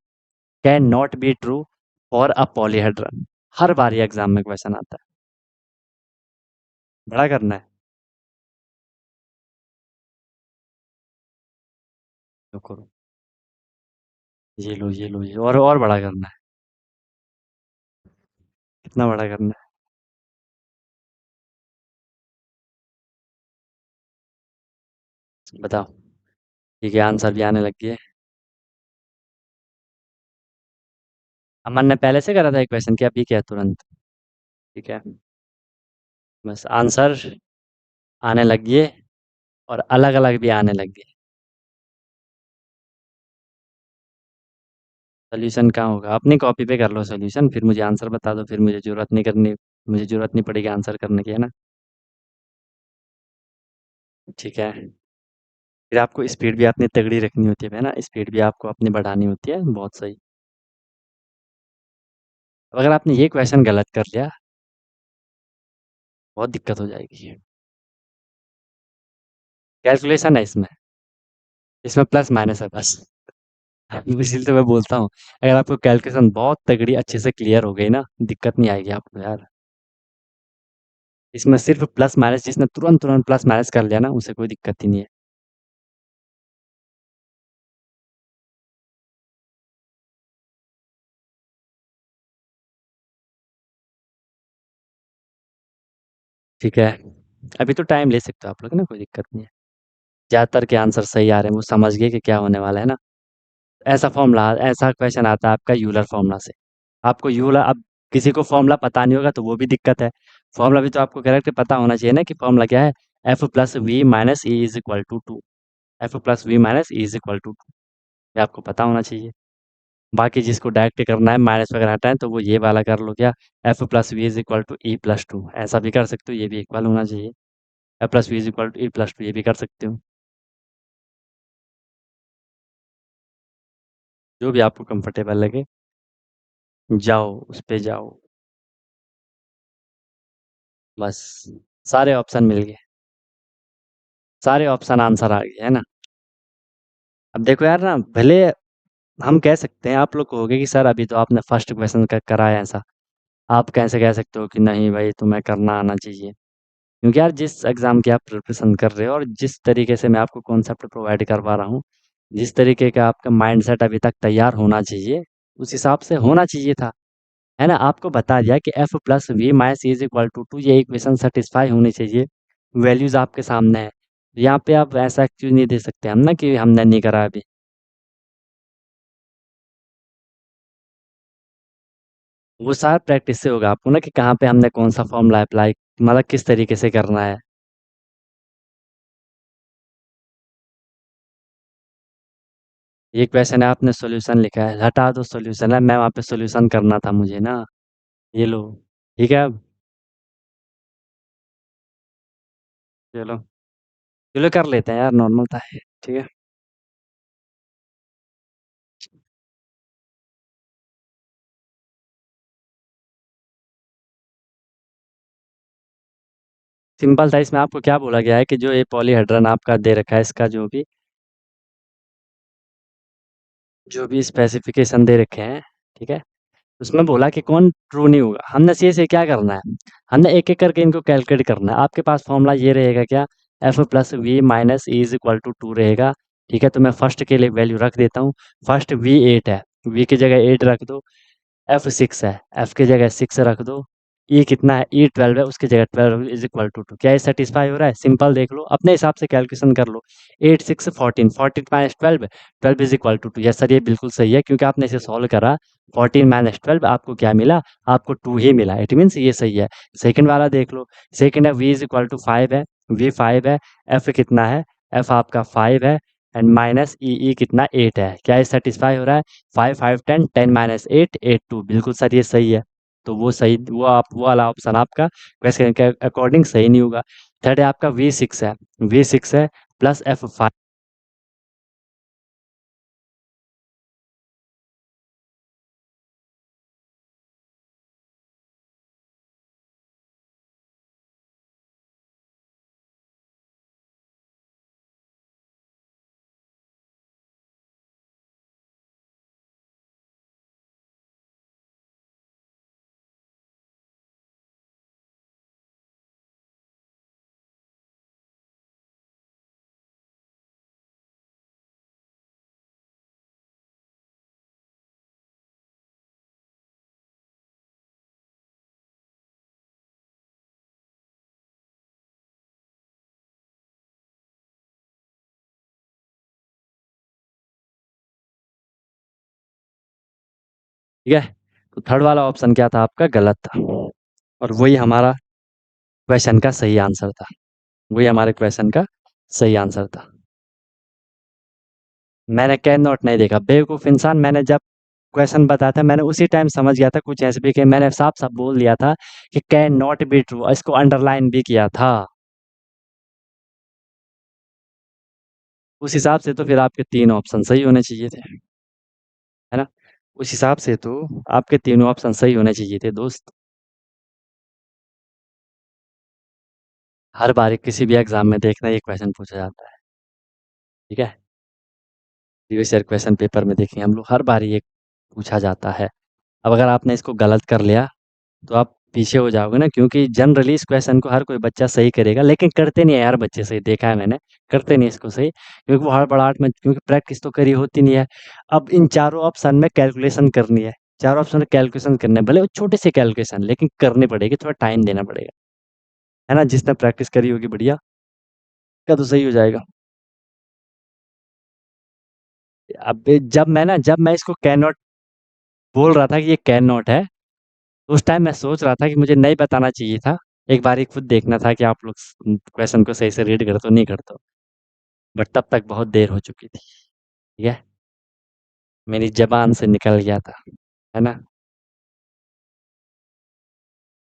cannot be true for a polyhedron, हर बार ये एग्जाम में क्वेश्चन आता है, बड़ा करना है, तो करो, ये लो और बड़ा करना है, कितना बड़ा करना है बताओ, ठीक है, आंसर भी आने लग गए। अमन ने पहले से करा था एक क्वेश्चन, क्या अभी क्या तुरंत, ठीक है, बस आंसर आने लग गए, और अलग अलग भी आने लग गए। सोल्यूशन कहाँ होगा, अपनी कॉपी पे कर लो सोल्यूशन, फिर मुझे आंसर बता दो, फिर मुझे जरूरत नहीं पड़ेगी आंसर करने की, है ना। ठीक है, फिर आपको स्पीड भी अपनी तगड़ी रखनी होती है ना, स्पीड भी आपको अपनी बढ़ानी होती है, बहुत सही। अगर आपने ये क्वेश्चन गलत कर लिया, बहुत दिक्कत हो जाएगी। कैलकुलेशन है इसमें, इसमें प्लस माइनस है बस, इसीलिए तो मैं बोलता हूँ, अगर आपको कैलकुलेशन बहुत तगड़ी अच्छे से क्लियर हो गई ना, दिक्कत नहीं आएगी आपको यार। इसमें सिर्फ प्लस माइनस, जिसने तुरंत तुरंत प्लस माइनस कर लिया ना, उसे कोई दिक्कत ही नहीं है। ठीक है, अभी तो टाइम ले सकते हो आप लोग ना, कोई दिक्कत नहीं है। ज़्यादातर के आंसर सही आ रहे हैं, वो समझ गए कि क्या होने वाला है ना। ऐसा क्वेश्चन आता है आपका यूलर फॉर्मूला से, आपको यूलर, अब किसी को फॉर्मूला पता नहीं होगा तो वो भी दिक्कत है, फॉर्मूला भी तो आपको करेक्ट पता होना चाहिए ना कि फॉर्मूला क्या है, F + V - E = 2, F plus V minus E is equal to 2, ये आपको पता होना चाहिए। बाकी जिसको डायरेक्ट करना है माइनस वगैरह हटाएं तो वो ये वाला कर लो, क्या F plus V is equal to E plus two, ऐसा भी कर सकते हो, ये भी इक्वल होना चाहिए। F plus V is equal to E plus two, ये भी कर सकते हो। जो भी आपको कंफर्टेबल लगे, जाओ उस पे जाओ। बस सारे ऑप्शन मिल गए, सारे ऑप्शन आंसर आ गए, है ना। अब देखो यार ना, भले हम कह सकते हैं, आप लोग कहोगे कि सर अभी तो आपने फर्स्ट क्वेश्चन का कराया ऐसा, आप कैसे कह सकते हो कि नहीं भाई तुम्हें करना आना चाहिए। क्योंकि यार जिस एग्ज़ाम की आप प्रिपरेशन कर रहे हो और जिस तरीके से मैं आपको कॉन्सेप्ट प्रोवाइड करवा रहा हूँ, जिस तरीके का आपका माइंडसेट अभी तक तैयार होना चाहिए, उस हिसाब से होना चाहिए था, है ना। आपको बता दिया कि F plus V minus is equal to ये इक्वेशन सेटिस्फाई होनी चाहिए, वैल्यूज़ आपके सामने है। यहाँ पे आप ऐसा क्यों नहीं दे सकते हम ना कि हमने नहीं करा अभी। वो सारा प्रैक्टिस से होगा आपको ना, कि कहाँ पे हमने कौन सा फॉर्मूला अप्लाई, मतलब किस तरीके से करना है। ये क्वेश्चन है, आपने सॉल्यूशन लिखा है, हटा दो सॉल्यूशन है, मैं वहाँ पे सॉल्यूशन करना था मुझे ना। ये लो, ठीक है अब। चलो, चलो कर लेते हैं यार, नॉर्मल था, ठीक है। सिंपल था, इसमें आपको क्या बोला गया है कि जो ये पॉलीहेड्रन आपका दे रखा है, इसका जो भी स्पेसिफिकेशन दे रखे हैं, ठीक है, उसमें बोला कि कौन ट्रू नहीं होगा। हमने सी से क्या करना है, हमने एक एक करके इनको कैलकुलेट करना है। आपके पास फॉर्मूला ये रहेगा, क्या F plus V minus E is equal to 2 रहेगा, ठीक है। तो मैं फर्स्ट के लिए वैल्यू रख देता हूँ। फर्स्ट वी 8 है, वी की जगह 8 रख दो। एफ 6 है, एफ की जगह 6 रख दो। ई कितना है, ई 12 है, उसकी जगह 12 इज इक्वल टू 2। क्या ये सेटिस्फाई हो रहा है? सिंपल देख लो, अपने हिसाब से कैलकुलेशन कर लो। 8 6 14, 14 minus 12, 12 is equal to 2। Yes sir, ये बिल्कुल सही है, क्योंकि आपने इसे सॉल्व करा। 14 माइनस 12 आपको क्या मिला? आपको 2 ही मिला, इट मीन्स ये सही है। सेकंड वाला देख लो। सेकंड है वी इज इक्वल टू 5 है, वी 5 है, एफ कितना है, एफ आपका 5 है, एंड माइनस ई कितना 8 है। क्या ये सेटिस्फाई हो रहा है? 5 5 10, 10 माइनस 8 8 2, बिल्कुल सर ये सही है। तो वो सही, वो वाला ऑप्शन आपका वैसे के अकॉर्डिंग सही नहीं होगा। थर्ड है आपका V6 है, V6 है प्लस F5। ठीक है, तो थर्ड वाला ऑप्शन क्या था आपका? गलत था, और वही हमारा क्वेश्चन का सही आंसर था। वही हमारे क्वेश्चन का सही आंसर था। मैंने कैन नॉट नहीं देखा, बेवकूफ़ इंसान। मैंने जब क्वेश्चन बताया था, मैंने उसी टाइम समझ गया था कुछ ऐसे भी, कि मैंने साफ साफ बोल दिया था कि कैन नॉट बी ट्रू, इसको अंडरलाइन भी किया था। उस हिसाब से तो फिर आपके तीन ऑप्शन सही होने चाहिए थे, है ना। उस हिसाब से तो आपके तीनों ऑप्शन सही होने चाहिए थे दोस्त। हर बार किसी भी एग्जाम में देखना ये क्वेश्चन पूछा जाता है, ठीक है। प्रीवियस ईयर क्वेश्चन पेपर में देखेंगे हम लोग, हर बार ये पूछा जाता है। अब अगर आपने इसको गलत कर लिया तो आप पीछे हो जाओगे ना, क्योंकि जनरली इस क्वेश्चन को हर कोई बच्चा सही करेगा, लेकिन करते नहीं है यार बच्चे, सही देखा है मैंने, करते नहीं इसको सही, क्योंकि वो हड़बड़ाहट में, क्योंकि प्रैक्टिस तो करी होती नहीं है। अब इन चारों ऑप्शन में कैलकुलेशन करनी है, चारों ऑप्शन में कैलकुलेशन करने हैं, भले वो छोटे से कैलकुलेशन, लेकिन करनी पड़ेगी, थोड़ा टाइम देना पड़ेगा, है ना। जिसने प्रैक्टिस करी होगी बढ़िया का तो सही हो जाएगा। अब जब मैं इसको कैन नॉट बोल रहा था कि ये कैन नॉट है, तो उस टाइम मैं सोच रहा था कि मुझे नहीं बताना चाहिए था। एक बार खुद देखना था कि आप लोग क्वेश्चन को सही से रीड करते हो नहीं करते हो। बट तब तक बहुत देर हो चुकी थी, ठीक है? मेरी ज़बान से निकल गया था, है ना?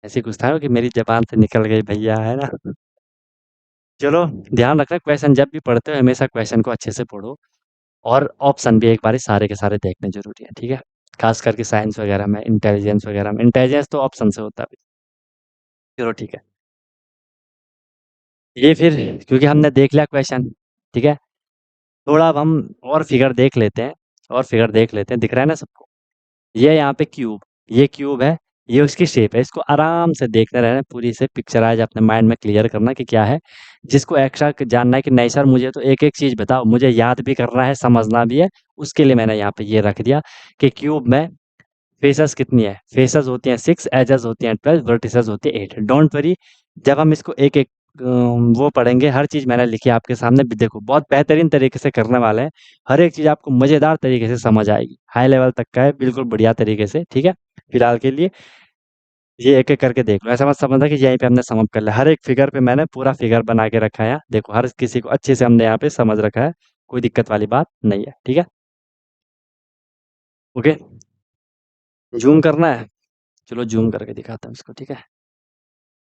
ऐसे कुछ था कि मेरी ज़बान से निकल गई भैया, है ना? चलो, ध्यान रखना क्वेश्चन जब भी पढ़ते हो हमेशा क्वेश्चन को अच्छे से पढ़ो और ऑप्शन भी एक बारी सारे के सारे देखने ज़रूरी है, ठीक है? ख़ास करके साइंस वगैरह में, इंटेलिजेंस तो ऑप्शन से होता है। चलो ठीक है। ये फिर क्योंकि हमने देख लिया क्वेश्चन, ठीक है? थोड़ा अब हम और फिगर देख लेते हैं दिख रहा है ना सबको? ये यहाँ पे क्यूब, ये क्यूब है, ये उसकी शेप है, इसको आराम से देखते रहना, पूरी से पिक्चराइज़ अपने माइंड में क्लियर करना कि क्या है। जिसको एक्स्ट्रा जानना है कि नहीं सर मुझे तो एक-एक चीज़ बताओ, मुझे याद भी करना है, समझना भी है, उसके लिए मैंने यहाँ पे ये रख दिया कि क्यूब में फेसेस कितनी है? फेसेस होती हैं 6, एजेस होती हैं 12, वर्टिसेस होती है 8। डोंट वरी, जब हम इसको एक-एक वो पढ़ेंगे, हर चीज़ मैंने लिखी है आपके सामने भी देखो, बहुत बेहतरीन तरीके से करने वाले हैं। हर एक चीज़ आपको मज़ेदार तरीके से समझ आएगी। हाई लेवल तक का है, बिल्कुल बढ़िया तरीके से, ठीक है? फिलहाल के लिए ये एक-एक करके देख लो। ऐसा मत समझना कि यहीं पे हमने सम अप कर लिया। हर एक फिगर पे मैंने पूरा फिगर बना के रखा है यहाँ। देखो, हर किसी को अच्छे से हमने यहाँ पे समझ रखा है। कोई दिक्कत वाली बात नहीं है, ठीक है? ओके? ज़ूम करना है? चलो ज़ूम करके दिखाता हूँ इसको, ठीक है?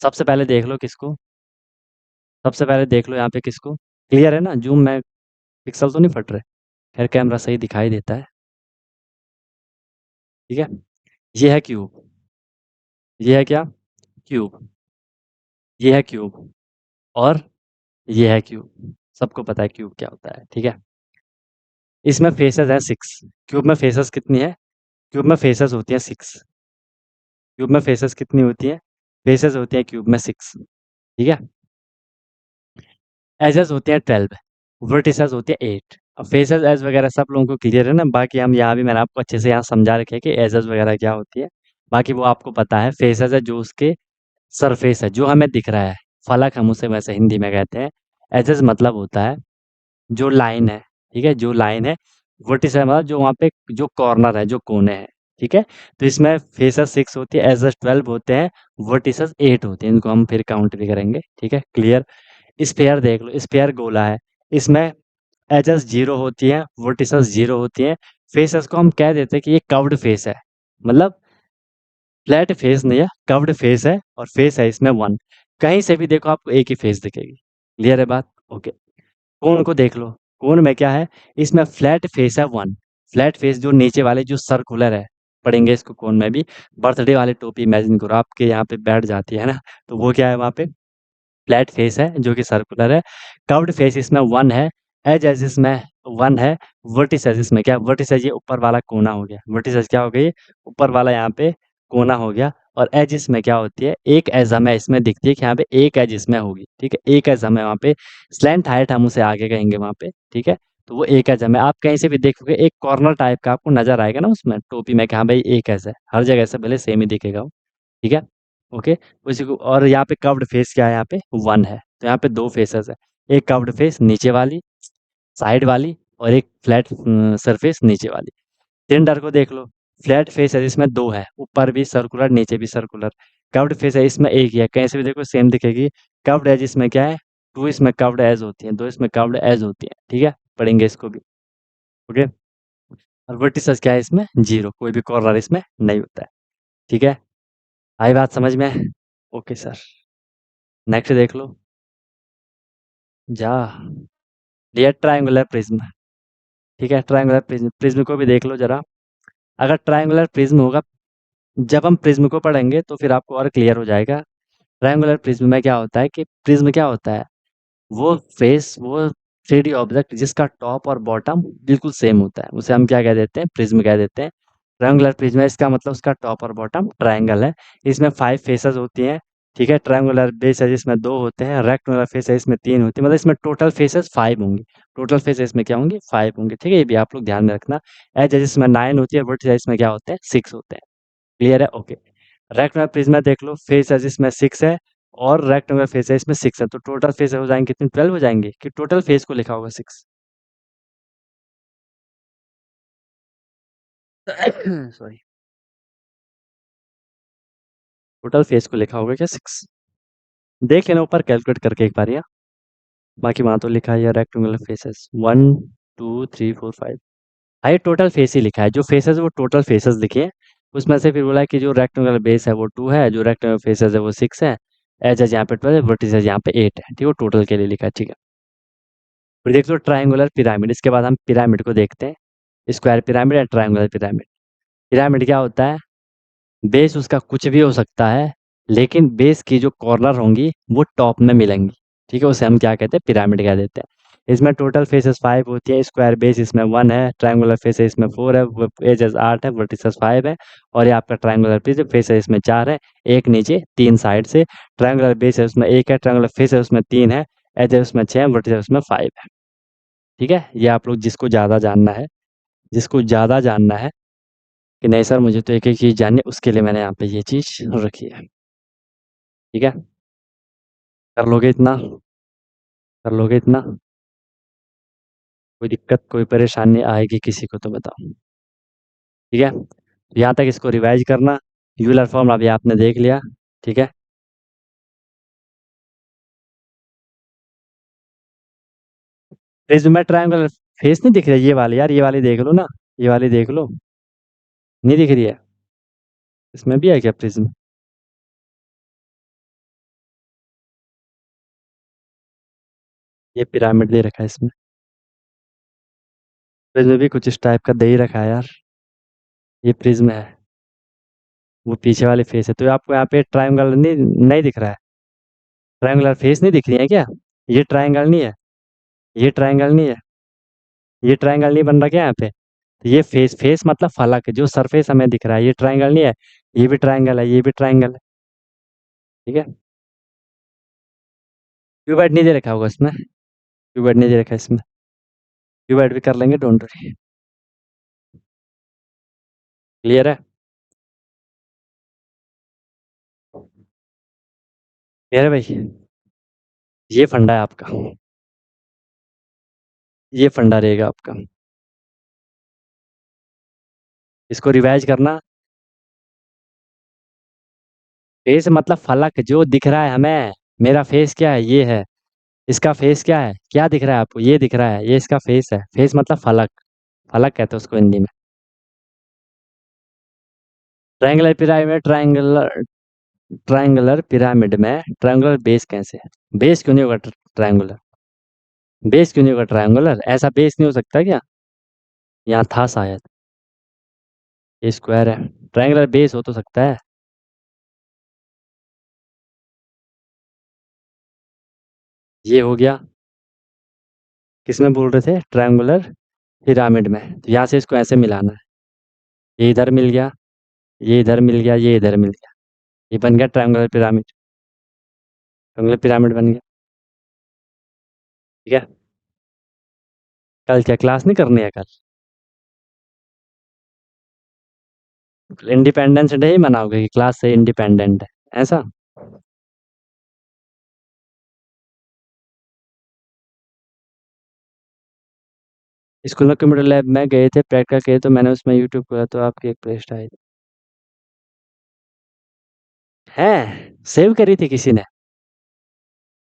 सबसे पहले देख लो किसको? सबसे पहले देख लो यहाँ पे किसको? क्लियर है ना? ज़ूम में पिक्सल तो नहीं फट रहे? खैर कैमरा सही दिखाई देता है, ठीक है? ये है क्यूब। ये है क्या? क्यूब। ये है क्यूब और ये है क्यूब। सबको पता है क्यूब क्या होता है, ठीक है? इसमें फेसेस हैं 6। क्यूब में फेसेस कितनी है? क्यूब में फेसेस होती हैं 6। क्यूब में फेसेस कितनी होती हैं? फेसेस होती हैं क्यूब में 6, ठीक है? एजेस होती हैं 12, वर्टिसेस होती हैं 8। अब फेसेस एज वगैरह सब लोगों को क्लियर है ना? बाकी हम यहाँ भी मैंने आपको अच्छे से यहाँ समझा रखे हैं कि एजेस वगैरह क्या होती है। बाकी वो आपको पता है, फेसेस है जो उसके सरफेस है, जो हमें दिख रहा है, फलक हम उसे वैसे हिंदी में कहते हैं। एजेस मतलब होता है जो लाइन है, ठीक है? जो लाइन है, वर्टिस है मतलब जो वहाँ पे जो कॉर्नर है, जो कोने हैं, ठीक है? तो इसमें फेसेस 6 होती है, एजेस 12 होते हैं, वर्टिसेस 8 होते हैं, इनको हम फिर काउंट भी करेंगे, ठीक है? क्लियर? स्फेयर देख लो, स्फेयर गोला है, इसमें एजेस 0 होती हैं, वर्टिसेस 0 होती हैं, फेसेस को हम कह देते हैं कि ये कर्व्ड फेस है, मतलब फ्लैट फेस नहीं है, कर्व्ड फेस है और फेस है इसमें 1। कहीं से भी देखो आपको एक ही फेस दिखेगी। क्लियर है बात? ओके। कोन को देख लो, कोन में क्या है? इसमें फ्लैट फेस है 1। फ्लैट फेस जो नीचे वाले जो सर्कुलर है, पढ़ेंगे इसको कोन में भी। बर्थडे वाली टोपी इमेजिन करो आपके यहाँ पे बैठ जाती है ना, तो वो क्या है वहाँ पे? फ्लैट फेस है जो कि सर्कुलर है। कर्व्ड फेस इसमें 1 है, एज इसमें 1 है, वर्टिसेस इसमें क्या? वर्टिसेस ये ऊपर वाला कोना हो गया। वर्टिसेस क्या हो गई? ऊपर वाला यहाँ पे कोना हो गया और एज इसमें क्या होती है? एक एज हमें इसमें दिखती है कि यहाँ पे एक एज इसमें होगी, ठीक है? एक एज हमें वहाँ पे स्लैंट हाइट हम उसे आगे कहेंगे वहाँ पे, ठीक है? तो वो एक एज हमें आप कहीं से भी देखोगे एक कॉर्नर टाइप का आपको नज़र आएगा ना उसमें टोपी में कि हाँ भाई एक एज है। हर जगह से भले सेम ही दिखेगा वो, ठीक है? ओके, उसी को और यहाँ पे कर्व्ड फेस क्या है? यहाँ पे 1 है, तो यहाँ पे 2 फेसेस है। एक कर्व्ड फेस नीचे वाली, साइड वाली और एक फ्लैट सरफेस नीचे वाली। सिलेंडर को देख लो, फ्लैट फेस है जिसमें 2 है, ऊपर भी सर्कुलर, नीचे भी सर्कुलर। कर्व्ड फेस है इसमें 1 ही है, कहीं से भी देखो सेम दिखेगी। कर्व्ड एज इसमें क्या है? 2 इसमें कर्व्ड एज होती हैं, 2 इसमें कर्व्ड एज होती हैं, ठीक है? पढ़ेंगे इसको भी, ओके? और वर्टिसेस क्या है इसमें? 0, कोई भी कॉर्नर इसमें नहीं होता है, ठीक है? आई बात समझ में? ओके सर, नेक्स्ट देख लो। जा ये ट्रायंगुलर प्रिज्म, ठीक है? ट्रायंगुलर प्रिज्म, प्रिज्म को भी देख लो जरा। अगर ट्रायंगुलर प्रिज्म होगा, जब हम प्रिज्म को पढ़ेंगे तो फिर आपको और क्लियर हो जाएगा। ट्रायंगुलर प्रिज्म में क्या होता है कि प्रिज्म क्या होता है? वो फेस, वो 3D ऑब्जेक्ट जिसका टॉप और बॉटम बिल्कुल सेम होता है, उसे हम क्या कह देते हैं? प्रिज्म कह देते हैं। ट्रायंगुलर प्रिज्म है, इसका मतलब उसका टॉप और बॉटम ट्रायंगल है। इसमें 5 फेसेस होती हैं, ठीक है? ट्रायंगुलर बेस है जिसमें 2 होते हैं, रेक्टेंगुलर फेस है इसमें 3 होती है, मतलब इसमें टोटल फेसेस 5 होंगे। टोटल फेसेस इसमें क्या होंगे? 5 होंगे, ठीक है? ये भी आप लोग ध्यान में रखना। एज है जिसमें 9 होती है, वर्टिस है इसमें क्या होते हैं? 6 होते हैं। क्लियर है? ओके। रेक्टेंगुलर प्रिज्म देख लो, फेस है जिसमें 6 है और रेक्टेंगुलर फेस है इसमें 6 है, तो टोटल फेस हो जाएंगे कितने? 12 हो जाएंगे कि टोटल फेस को लिखा होगा 6? सॉरी, टोटल फेस को लिखा होगा क्या 6? देख लेना ऊपर कैलकुलेट करके एक बार या बाकी वहाँ तो लिखा है रेक्टेंगुलर फेसेस 1 2 3 4 5। हाँ, ये टोटल फेस ही लिखा है, जो फेसेस वो टोटल फेसेस लिखे हैं। उसमें से फिर बोला है कि जो रेक्टेंगुलर बेस है वो 2 है, जो रेक्टेंगुलर फेसेस है वो 6 है, एजेस यहाँ पे 12 है, वर्टिसेस यहाँ पे 8 है, ठीक है, वो टोटल के लिए लिखा है, ठीक है। फिर देख लो ट्राइंगुलर पिरामिड, इसके बाद हम पिरामिड को देखते हैं, स्क्वायर पिरामिड या ट्राइंगुलर पिरामिड। पिरामिड क्या होता है? बेस उसका कुछ भी हो सकता है, लेकिन बेस की जो कॉर्नर होंगी वो टॉप में मिलेंगी, ठीक है, उसे हम क्या कहते हैं, पिरामिड कह देते हैं। इसमें टोटल फेसेस 5 होती है, स्क्वायर बेस इसमें 1 है, ट्रायंगुलर फेसेस इसमें 4 है, एजेस 8 है, वर्टिसेस 5 है, और ये आपका ट्रायंगुलर फेस है इसमें 4 है, एक नीचे 3 साइड से, ट्रायंगुलर बेस है उसमें 1 है, ट्रायंगुलर फेस है उसमें 3 है, एजेस उसमें 6 है, वर्टिसेस उसमें 5 है, ठीक है। ये आप लोग जिसको ज़्यादा जानना है, जिसको ज़्यादा जानना है कि नहीं सर मुझे तो एक एक चीज़ जाननी है, उसके लिए मैंने यहाँ पे ये चीज़ रखी है, ठीक है। कर लोगे इतना? कर लोगे इतना? कोई दिक्कत कोई परेशानी आएगी किसी को तो बताओ, ठीक है। यहाँ तक इसको रिवाइज करना। यूलर फॉर्मूला अभी आपने देख लिया, ठीक है। प्रिज्म में ट्रायंगल फेस नहीं दिख रहा, ये वाली यार, ये वाली देख लो ना, ये वाली देख लो, नहीं दिख रही है? इसमें भी है क्या प्रिज्म? ये पिरामिड दे रखा है इसमें, प्रिज्म भी कुछ इस टाइप का दे ही रखा है यार। ये प्रिज्म है, वो पीछे वाली फेस है, तो आपको यहाँ पे ट्रायंगल नहीं नहीं दिख रहा है? ट्रायंगुलर फेस नहीं दिख रही है क्या? ये ट्रायंगल नहीं है, ये ट्रायंगल नहीं है, ये ट्रायंगल नहीं बन रहा क्या यहाँ पे? तो ये फेस, फेस मतलब फलक, जो सरफेस हमें दिख रहा है, ये ट्रायंगल नहीं है, ये भी ट्रायंगल है, ये भी ट्रायंगल है, ठीक है। क्यूबॉइड नहीं दे रखा होगा इसमें, क्यूबॉइड नहीं दे रखा है इसमें, क्यूबॉइड भी कर लेंगे, डोंट वरी। क्लियर है? क्लियर है भाई? ये फंडा है आपका, ये फंडा रहेगा आपका, इसको रिवाइज करना। फेस मतलब फलक जो दिख रहा है हमें, मेरा फेस क्या है, ये है, इसका फेस क्या है, क्या दिख रहा है आपको, ये दिख रहा है, ये इसका फेस है, फेस मतलब फलक, फलक कहते हैं उसको हिंदी में। Triangular pyramid, triangular triangular pyramid में ट्रायंगुलर बेस कैसे है? बेस क्यों नहीं होगा ट्रायंगुलर? बेस क्यों नहीं होगा ट्रायंगुलर? ऐसा बेस नहीं हो सकता क्या? यहाँ था शायद, ये स्क्वायर है, ट्रायंगुलर बेस हो तो सकता है। ये हो गया, किसमें बोल रहे थे, ट्रायंगुलर पिरामिड में, तो यहाँ से इसको ऐसे मिलाना है, ये इधर मिल गया, ये इधर मिल गया, ये इधर मिल गया, ये बन गया ट्रायंगुलर पिरामिड, ट्रायंगुलर पिरामिड बन गया, ठीक है। कल क्या क्लास नहीं करनी है कल? इंडिपेंडेंस डे ही मनाओगे कि क्लास से इंडिपेंडेंट है, ऐसा? स्कूल में कंप्यूटर लैब में गए थे, प्रैक्टिकल किए, तो मैंने उसमें यूट्यूब खोला तो आपकी एक प्लेलिस्ट आई है, सेव करी थी किसी ने?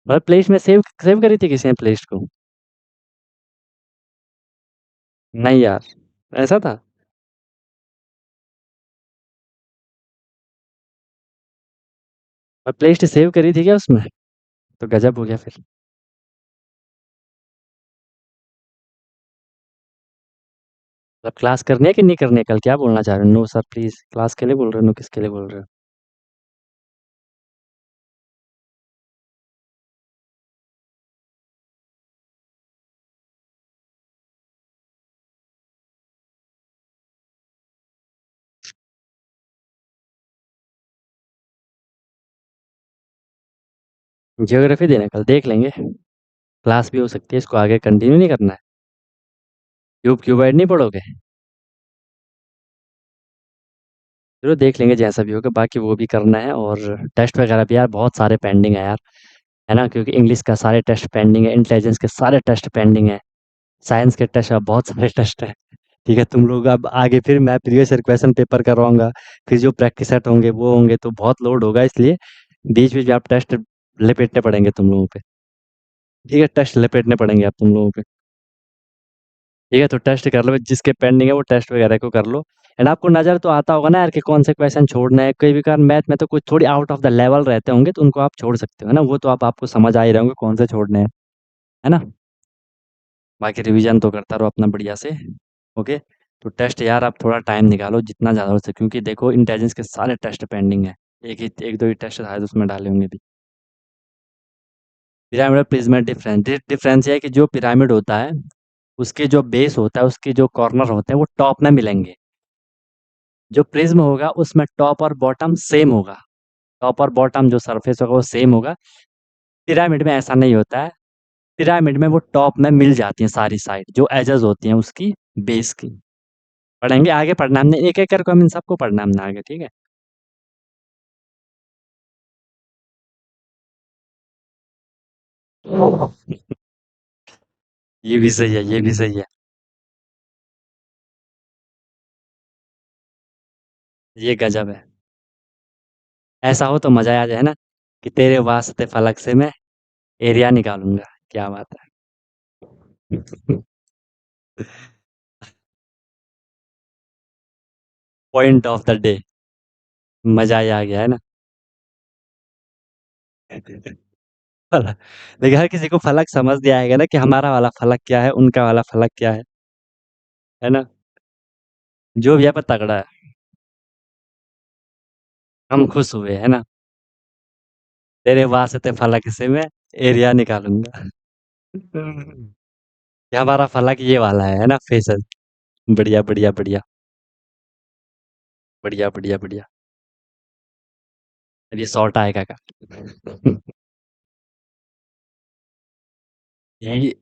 मतलब प्लेलिस्ट में सेव सेव करी थी किसी ने प्लेलिस्ट को? नहीं यार, ऐसा था? और प्लेलिस्ट सेव करी थी क्या उसमें? तो गजब हो गया फिर। मतलब क्लास करनी है कि नहीं करनी है कल, क्या बोलना चाह रहे हो? नो सर प्लीज, क्लास के लिए बोल रहे हो, नो किसके लिए बोल रहे हो? जियोग्राफी देना कल, देख लेंगे, क्लास भी हो सकती है, इसको आगे कंटिन्यू नहीं करना है? क्यूबाइड नहीं पढ़ोगे? चलो देख लेंगे जैसा भी होगा, बाकी वो भी करना है, और टेस्ट वगैरह भी यार बहुत सारे पेंडिंग है यार, है ना, क्योंकि इंग्लिश का सारे टेस्ट पेंडिंग है, इंटेलिजेंस के सारे टेस्ट पेंडिंग है, साइंस के टेस्ट बहुत सारे टेस्ट है, ठीक है। तुम लोग अब आगे फिर मैं प्रीवियस ईयर क्वेश्चन पेपर करवाऊंगा, फिर जो प्रैक्टिस सेट होंगे वो होंगे, तो बहुत लोड होगा, इसलिए बीच बीच में आप टेस्ट लपेटने पड़ेंगे तुम लोगों पे। ठीक है, टेस्ट लपेटने पड़ेंगे अब तुम लोगों के। ठीक है, तो टेस्ट कर लो, जिसके पेंडिंग है वो टेस्ट वगैरह को कर लो। एंड आपको नज़र तो आता होगा ना यार कि कौन से क्वेश्चन छोड़ना है, कई भी कारण मैथ में तो कुछ थोड़ी आउट ऑफ द लेवल रहते होंगे तो उनको आप छोड़ सकते हो, है ना? वो तो आपको समझ आ ही रहे होंगे कौन से छोड़ने हैं, है ना? बाकी रिवीजन तो करता रहो अपना बढ़िया से। ओके, तो टेस्ट यार आप थोड़ा टाइम निकालो जितना ज़्यादा हो सके, क्योंकि देखो इंटेलिजेंस के सारे टेस्ट पेंडिंग है। एक दो ही टेस्ट शायद उसमें डाले होंगे भी। पिरामिड और प्रिज्म में डिफरेंस ये है कि जो पिरामिड होता है उसके जो बेस होता है, उसके जो कॉर्नर होते हैं वो टॉप में मिलेंगे। जो प्रिज्म होगा उसमें टॉप और बॉटम सेम होगा, टॉप और बॉटम जो सरफेस होगा वो सेम होगा। पिरामिड में ऐसा नहीं होता है। पिरामिड में वो टॉप में मिल जाती हैं सारी साइड, जो एजेस होती हैं उसकी बेस की। पढ़ेंगे आगे, पढ़ना हमने एक एक करके, हम इन सबको पढ़ना हमने आगे, ठीक है? ये भी सही है, ये भी सही है। ये गजब है। ऐसा हो तो मजा आ जाए ना, कि तेरे वास्ते फलक से मैं एरिया निकालूंगा। क्या बात है। Point of the day. मजा ही आ गया, है ना? देखिए, हर किसी को फलक समझ दिया आएगा ना कि हमारा वाला फलक क्या है, उनका वाला फलक क्या है ना? जो भी है पर तगड़ा है। हम खुश हुए, है ना? तेरे वास्ते फलक से मैं एरिया निकालूंगा। कि हमारा फलक ये वाला है ना? फेसल। बढ़िया बढ़िया बढ़िया। बढ़िया बढ़िया बढ़िया। ये शॉर्ट आएगा का। यही।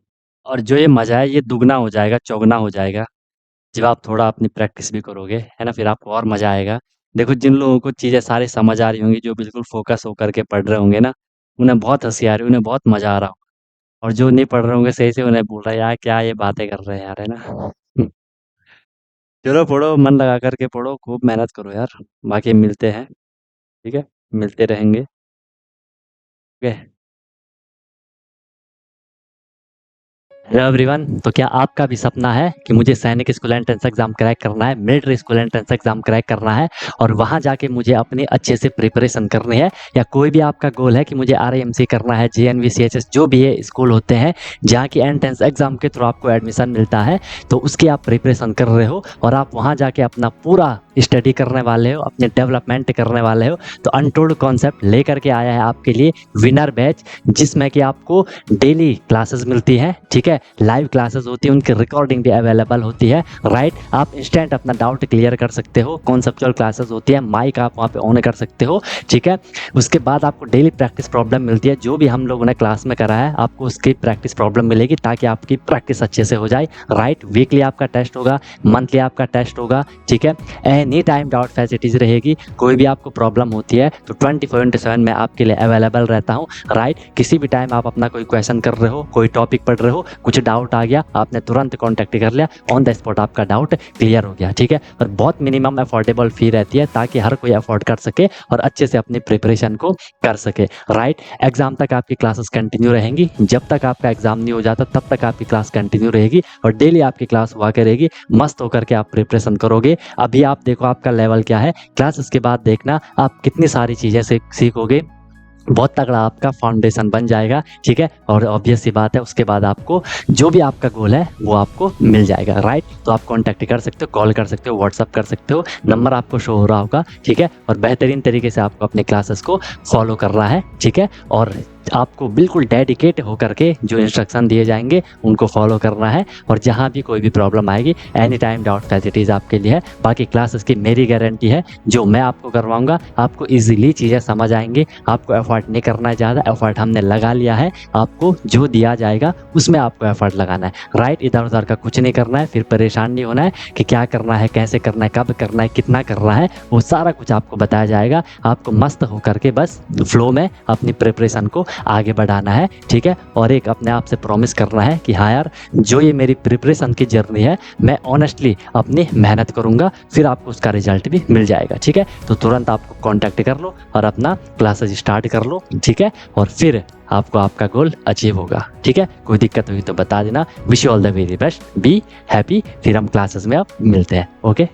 और जो ये मजा है ये दुगना हो जाएगा, चौगुना हो जाएगा जब आप थोड़ा अपनी प्रैक्टिस भी करोगे, है ना? फिर आपको और मजा आएगा। देखो, जिन लोगों को चीज़ें सारी समझ आ रही होंगी, जो बिल्कुल फोकस होकर के पढ़ रहे होंगे ना, उन्हें बहुत हंसी आ रही है, उन्हें बहुत मजा आ रहा होगा। और जो नहीं पढ़ रहे होंगे सही से, उन्हें बोल रहा है यार क्या ये बातें कर रहे हैं यार, है ना? चलो पढ़ो, मन लगा करके पढ़ो, खूब मेहनत करो यार। बाकी मिलते हैं। ठीक है, मिलते रहेंगे। ओके। हेलो एवरीवन, तो क्या आपका भी सपना है कि मुझे सैनिक स्कूल एंट्रेंस एग्जाम क्रैक करना है, military school entrance exam crack करना है और वहां जाके मुझे अपनी अच्छे से प्रिपरेशन करनी है? या कोई भी आपका गोल है कि मुझे आरआईएमसी करना है, जेएनवी, सीएचएस, जो भी ये स्कूल होते हैं जहाँ की एंट्रेंस एग्जाम के थ्रू आपको एडमिशन मिलता है, तो उसकी आप प्रिपरेशन कर रहे हो और आप वहाँ जाके अपना पूरा स्टडी करने वाले हो, अपने डेवलपमेंट करने वाले हो, तो अनटोल्ड कॉन्सेप्ट लेकर के आया है आपके लिए विनर बैच, जिसमें कि आपको डेली क्लासेस मिलती हैं, ठीक है? लाइव क्लासेस होती है, उनकी रिकॉर्डिंग भी अवेलेबल होती है, राइट? आप इंस्टेंट अपना डाउट क्लियर कर सकते हो, कॉन्सेप्चुअल क्लासेस होती है, माइक आप वहाँ पे ऑन कर सकते हो, ठीक है? उसके बाद आपको डेली प्रैक्टिस प्रॉब्लम मिलती है, जो भी हम लोगों ने क्लास में करा है आपको उसकी प्रैक्टिस प्रॉब्लम मिलेगी ताकि आपकी प्रैक्टिस अच्छे से हो जाए, राइट? वीकली आपका टेस्ट होगा, मंथली आपका टेस्ट होगा, ठीक है? एनी टाइम डाउट फैसिलिटीज रहेगी, कोई भी आपको प्रॉब्लम होती है तो 24/7 मैं आपके लिए अवेलेबल रहता हूँ, राइट? किसी भी टाइम आप अपना कोई क्वेश्चन कर रहे हो, कोई टॉपिक पढ़ रहे हो, कुछ डाउट आ गया, आपने तुरंत कॉन्टैक्ट कर लिया, ऑन द स्पॉट आपका डाउट क्लियर हो गया, ठीक है? और बहुत मिनिमम अफोर्डेबल फी रहती है ताकि हर कोई अफोर्ड कर सके और अच्छे से अपनी प्रिपरेशन को कर सके, राइट? एग्जाम तक आपकी क्लासेस कंटिन्यू रहेंगी, जब तक आपका एग्जाम नहीं हो जाता तब तक आपकी क्लास कंटिन्यू रहेगी और डेली आपकी क्लास हुआ करेगी, मस्त होकर के आप प्रिपरेशन करोगे। अभी आप देखो आपका लेवल क्या है, क्लासेस के बाद देखना आप कितनी सारी चीज़ें सीखोगे, बहुत तगड़ा आपका फाउंडेशन बन जाएगा, ठीक है? और ऑब्वियस सी बात है उसके बाद आपको जो भी आपका गोल है वो आपको मिल जाएगा, राइट? तो आप कॉन्टैक्ट कर सकते हो, कॉल कर सकते हो, व्हाट्सअप कर सकते हो, नंबर आपको शो हो रहा होगा, ठीक है? और बेहतरीन तरीके से आपको अपने क्लासेस को फॉलो करना है, ठीक है? और आपको बिल्कुल डेडिकेट होकर के जो इंस्ट्रक्शन दिए जाएंगे उनको फॉलो करना है और जहाँ भी कोई भी प्रॉब्लम आएगी एनी टाइम डाउट फैसिलिटीज़ आपके लिए है। बाकी क्लासेस की मेरी गारंटी है, जो मैं आपको करवाऊंगा आपको इजीली चीज़ें समझ आएंगी, आपको एफर्ट नहीं करना है ज़्यादा, एफर्ट हमने लगा लिया है, आपको जो दिया जाएगा उसमें आपको एफर्ट लगाना है, राइट? इधर उधर का कुछ नहीं करना है, फिर परेशान नहीं होना है कि क्या करना है, कैसे करना है, कब करना है, कितना करना है, वो सारा कुछ आपको बताया जाएगा। आपको मस्त होकर के बस फ्लो में अपनी प्रिपरेशन को आगे बढ़ाना है, ठीक है। और एक अपने आप से प्रॉमिस करना है कि हाँ यार, जो ये मेरी प्रिपरेशन की जर्नी है, मैं ऑनेस्टली अपनी मेहनत करूँगा, फिर आपको उसका रिजल्ट भी मिल जाएगा, ठीक है। तो तुरंत आपको कॉन्टैक्ट कर लो और अपना क्लासेस स्टार्ट कर लो, ठीक है। और फिर आपको आपका गोल अचीव होगा, ठीक है। कोई दिक्कत हुई तो बता देना। Wish you all the very best, be happy. फिर हम क्लासेस में अब मिलते हैं, ओके।